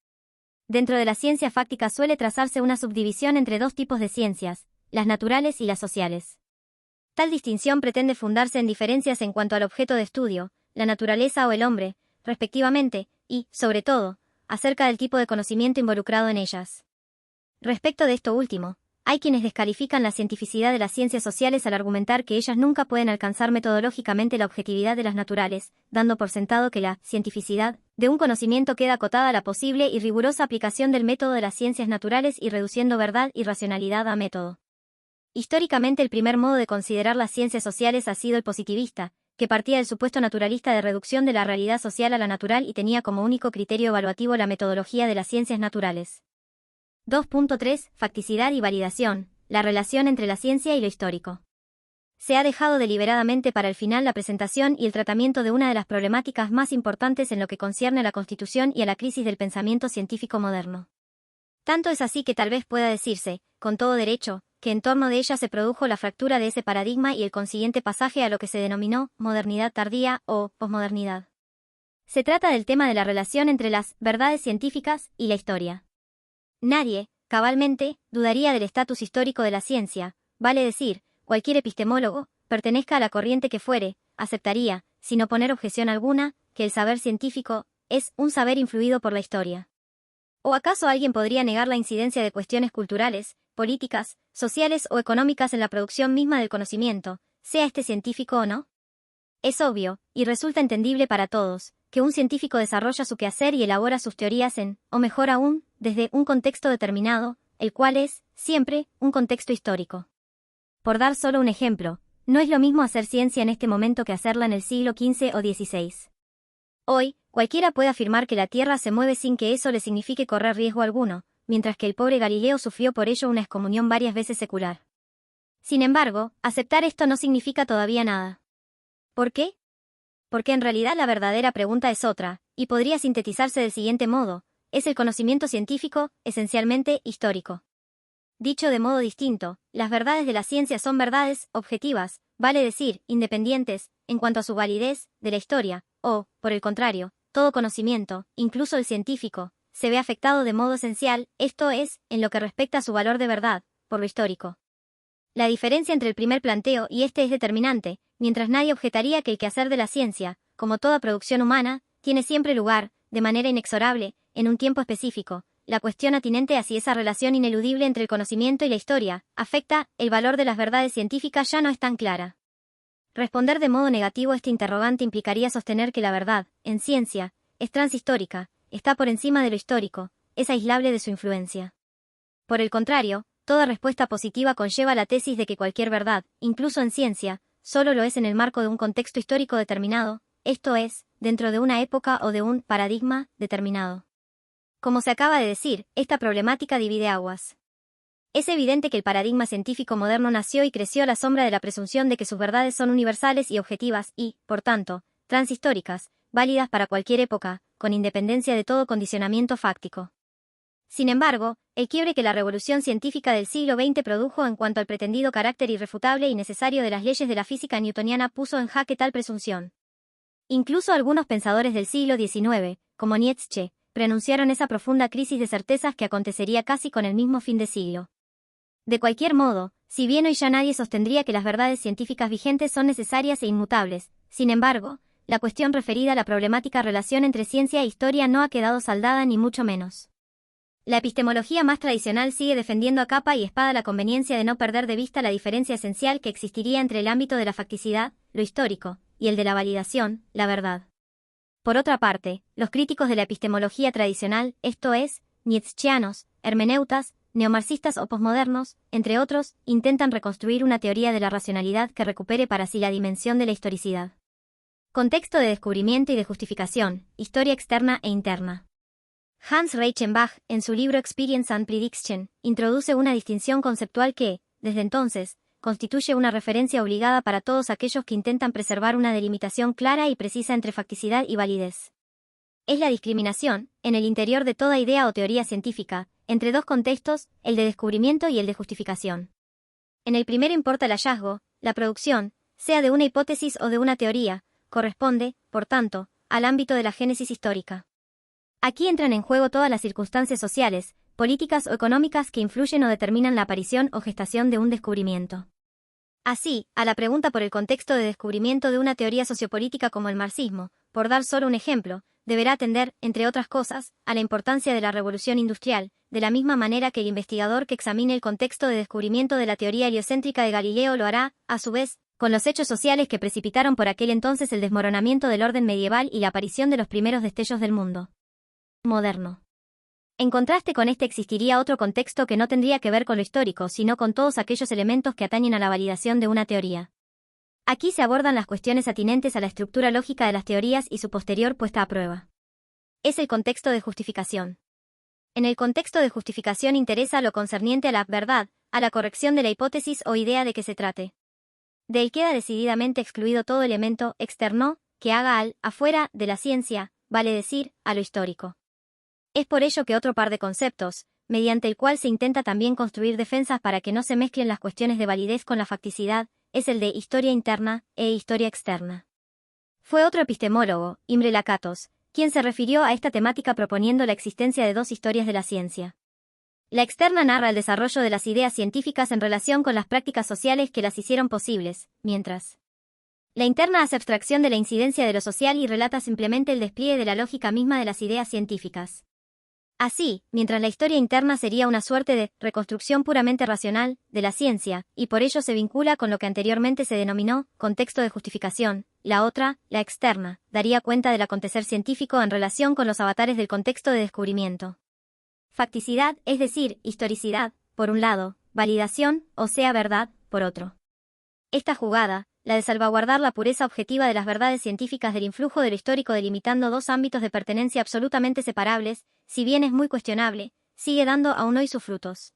Dentro de la ciencia fáctica suele trazarse una subdivisión entre dos tipos de ciencias, las naturales y las sociales. Tal distinción pretende fundarse en diferencias en cuanto al objeto de estudio, la naturaleza o el hombre, respectivamente, y, sobre todo, acerca del tipo de conocimiento involucrado en ellas. Respecto de esto último, hay quienes descalifican la cientificidad de las ciencias sociales al argumentar que ellas nunca pueden alcanzar metodológicamente la objetividad de las naturales, dando por sentado que la cientificidad de un conocimiento queda acotada a la posible y rigurosa aplicación del método de las ciencias naturales y reduciendo verdad y racionalidad a método. Históricamente el primer modo de considerar las ciencias sociales ha sido el positivista, que partía del supuesto naturalista de reducción de la realidad social a la natural y tenía como único criterio evaluativo la metodología de las ciencias naturales. 2.3 Facticidad y validación, la relación entre la ciencia y lo histórico. Se ha dejado deliberadamente para el final la presentación y el tratamiento de una de las problemáticas más importantes en lo que concierne a la constitución y a la crisis del pensamiento científico moderno. Tanto es así que tal vez pueda decirse, con todo derecho, que en torno de ella se produjo la fractura de ese paradigma y el consiguiente pasaje a lo que se denominó modernidad tardía o posmodernidad. Se trata del tema de la relación entre las verdades científicas y la historia. Nadie, cabalmente, dudaría del estatus histórico de la ciencia, vale decir, cualquier epistemólogo, pertenezca a la corriente que fuere, aceptaría, sin oponer objeción alguna, que el saber científico es un saber influido por la historia. ¿O acaso alguien podría negar la incidencia de cuestiones culturales, políticas, sociales o económicas en la producción misma del conocimiento, sea este científico o no? Es obvio, y resulta entendible para todos, que un científico desarrolla su quehacer y elabora sus teorías en, o mejor aún, desde un contexto determinado, el cual es, siempre, un contexto histórico. Por dar solo un ejemplo, no es lo mismo hacer ciencia en este momento que hacerla en el siglo XV o XVI. Hoy, cualquiera puede afirmar que la Tierra se mueve sin que eso le signifique correr riesgo alguno, mientras que el pobre Galileo sufrió por ello una excomunión varias veces secular. Sin embargo, aceptar esto no significa todavía nada. ¿Por qué? Porque en realidad la verdadera pregunta es otra, y podría sintetizarse del siguiente modo: ¿es el conocimiento científico, esencialmente, histórico? Dicho de modo distinto, las verdades de la ciencia son verdades objetivas, vale decir, independientes, en cuanto a su validez, de la historia, o, por el contrario, todo conocimiento, incluso el científico, se ve afectado de modo esencial, esto es, en lo que respecta a su valor de verdad, por lo histórico. La diferencia entre el primer planteo y este es determinante, mientras nadie objetaría que el quehacer de la ciencia, como toda producción humana, tiene siempre lugar, de manera inexorable, en un tiempo específico. La cuestión atinente a si esa relación ineludible entre el conocimiento y la historia afecta el valor de las verdades científicas ya no es tan clara. Responder de modo negativo a este interrogante implicaría sostener que la verdad, en ciencia, es transhistórica, está por encima de lo histórico, es aislable de su influencia. Por el contrario, toda respuesta positiva conlleva la tesis de que cualquier verdad, incluso en ciencia, solo lo es en el marco de un contexto histórico determinado, esto es, dentro de una época o de un paradigma determinado. Como se acaba de decir, esta problemática divide aguas. Es evidente que el paradigma científico moderno nació y creció a la sombra de la presunción de que sus verdades son universales y objetivas y, por tanto, transhistóricas, válidas para cualquier época, con independencia de todo condicionamiento fáctico. Sin embargo, el quiebre que la revolución científica del siglo XX produjo en cuanto al pretendido carácter irrefutable y necesario de las leyes de la física newtoniana puso en jaque tal presunción. Incluso algunos pensadores del siglo XIX, como Nietzsche, preanunciaron esa profunda crisis de certezas que acontecería casi con el mismo fin de siglo. De cualquier modo, si bien hoy ya nadie sostendría que las verdades científicas vigentes son necesarias e inmutables, sin embargo, la cuestión referida a la problemática relación entre ciencia e historia no ha quedado saldada ni mucho menos. La epistemología más tradicional sigue defendiendo a capa y espada la conveniencia de no perder de vista la diferencia esencial que existiría entre el ámbito de la facticidad, lo histórico, y el de la validación, la verdad. Por otra parte, los críticos de la epistemología tradicional, esto es, nietzscheanos, hermeneutas, neomarxistas o posmodernos, entre otros, intentan reconstruir una teoría de la racionalidad que recupere para sí la dimensión de la historicidad. Contexto de descubrimiento y de justificación, historia externa e interna. Hans Reichenbach, en su libro Experience and Prediction, introduce una distinción conceptual que, desde entonces, constituye una referencia obligada para todos aquellos que intentan preservar una delimitación clara y precisa entre facticidad y validez. Es la discriminación, en el interior de toda idea o teoría científica, entre dos contextos, el de descubrimiento y el de justificación. En el primero importa el hallazgo, la producción, sea de una hipótesis o de una teoría, corresponde, por tanto, al ámbito de la génesis histórica. Aquí entran en juego todas las circunstancias sociales, políticas o económicas que influyen o determinan la aparición o gestación de un descubrimiento. Así, a la pregunta por el contexto de descubrimiento de una teoría sociopolítica como el marxismo, por dar solo un ejemplo, deberá atender, entre otras cosas, a la importancia de la revolución industrial, de la misma manera que el investigador que examine el contexto de descubrimiento de la teoría heliocéntrica de Galileo lo hará, a su vez, con los hechos sociales que precipitaron por aquel entonces el desmoronamiento del orden medieval y la aparición de los primeros destellos del mundo moderno. En contraste con este existiría otro contexto que no tendría que ver con lo histórico, sino con todos aquellos elementos que atañen a la validación de una teoría. Aquí se abordan las cuestiones atinentes a la estructura lógica de las teorías y su posterior puesta a prueba. Es el contexto de justificación. En el contexto de justificación interesa lo concerniente a la verdad, a la corrección de la hipótesis o idea de que se trate. De él queda decididamente excluido todo elemento externo que haga al afuera de la ciencia, vale decir, a lo histórico. Es por ello que otro par de conceptos, mediante el cual se intenta también construir defensas para que no se mezclen las cuestiones de validez con la facticidad, es el de historia interna e historia externa. Fue otro epistemólogo, Imre Lakatos, quien se refirió a esta temática proponiendo la existencia de dos historias de la ciencia. La externa narra el desarrollo de las ideas científicas en relación con las prácticas sociales que las hicieron posibles, mientras la interna hace abstracción de la incidencia de lo social y relata simplemente el despliegue de la lógica misma de las ideas científicas. Así, mientras la historia interna sería una suerte de reconstrucción puramente racional de la ciencia, y por ello se vincula con lo que anteriormente se denominó contexto de justificación, la otra, la externa, daría cuenta del acontecer científico en relación con los avatares del contexto de descubrimiento. Facticidad, es decir, historicidad, por un lado, validación, o sea verdad, por otro. Esta jugada, la de salvaguardar la pureza objetiva de las verdades científicas del influjo de lo histórico, delimitando dos ámbitos de pertenencia absolutamente separables, si bien es muy cuestionable, sigue dando aún hoy sus frutos.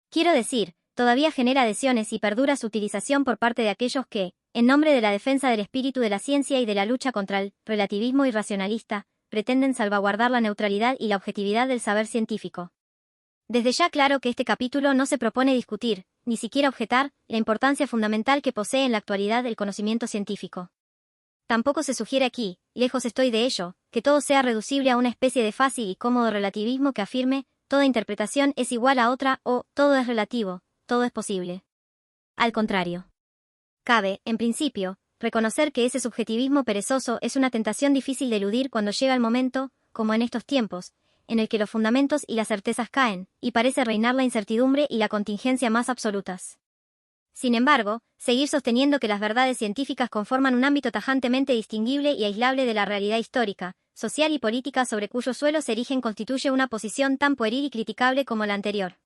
Quiero decir, todavía genera adhesiones y perdura su utilización por parte de aquellos que, en nombre de la defensa del espíritu de la ciencia y de la lucha contra el relativismo irracionalista, pretenden salvaguardar la neutralidad y la objetividad del saber científico. Desde ya claro que este capítulo no se propone discutir, ni siquiera objetar, la importancia fundamental que posee en la actualidad el conocimiento científico. Tampoco se sugiere aquí, lejos estoy de ello, que todo sea reducible a una especie de fácil y cómodo relativismo que afirme, toda interpretación es igual a otra, o todo es relativo, todo es posible. Al contrario. Cabe, en principio, reconocer que ese subjetivismo perezoso es una tentación difícil de eludir cuando llega el momento, como en estos tiempos, en el que los fundamentos y las certezas caen, y parece reinar la incertidumbre y la contingencia más absolutas. Sin embargo, seguir sosteniendo que las verdades científicas conforman un ámbito tajantemente distinguible y aislable de la realidad histórica, social y política sobre cuyo suelo se erigen constituye una posición tan pueril y criticable como la anterior.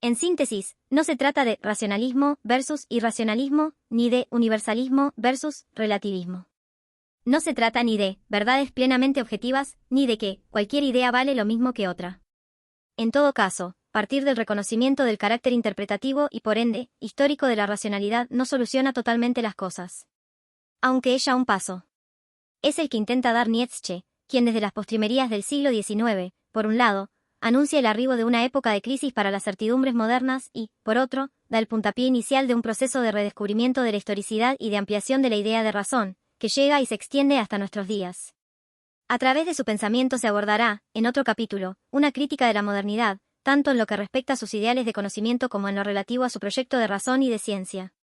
En síntesis, no se trata de racionalismo versus irracionalismo, ni de universalismo versus relativismo. No se trata ni de verdades plenamente objetivas, ni de que cualquier idea vale lo mismo que otra. En todo caso, partir del reconocimiento del carácter interpretativo y por ende, histórico de la racionalidad no soluciona totalmente las cosas. Aunque es ya un paso. Es el que intenta dar Nietzsche, quien desde las postrimerías del siglo XIX, por un lado, anuncia el arribo de una época de crisis para las certidumbres modernas y, por otro, da el puntapié inicial de un proceso de redescubrimiento de la historicidad y de ampliación de la idea de razón, que llega y se extiende hasta nuestros días. A través de su pensamiento se abordará, en otro capítulo, una crítica de la modernidad, tanto en lo que respecta a sus ideales de conocimiento como en lo relativo a su proyecto de razón y de ciencia.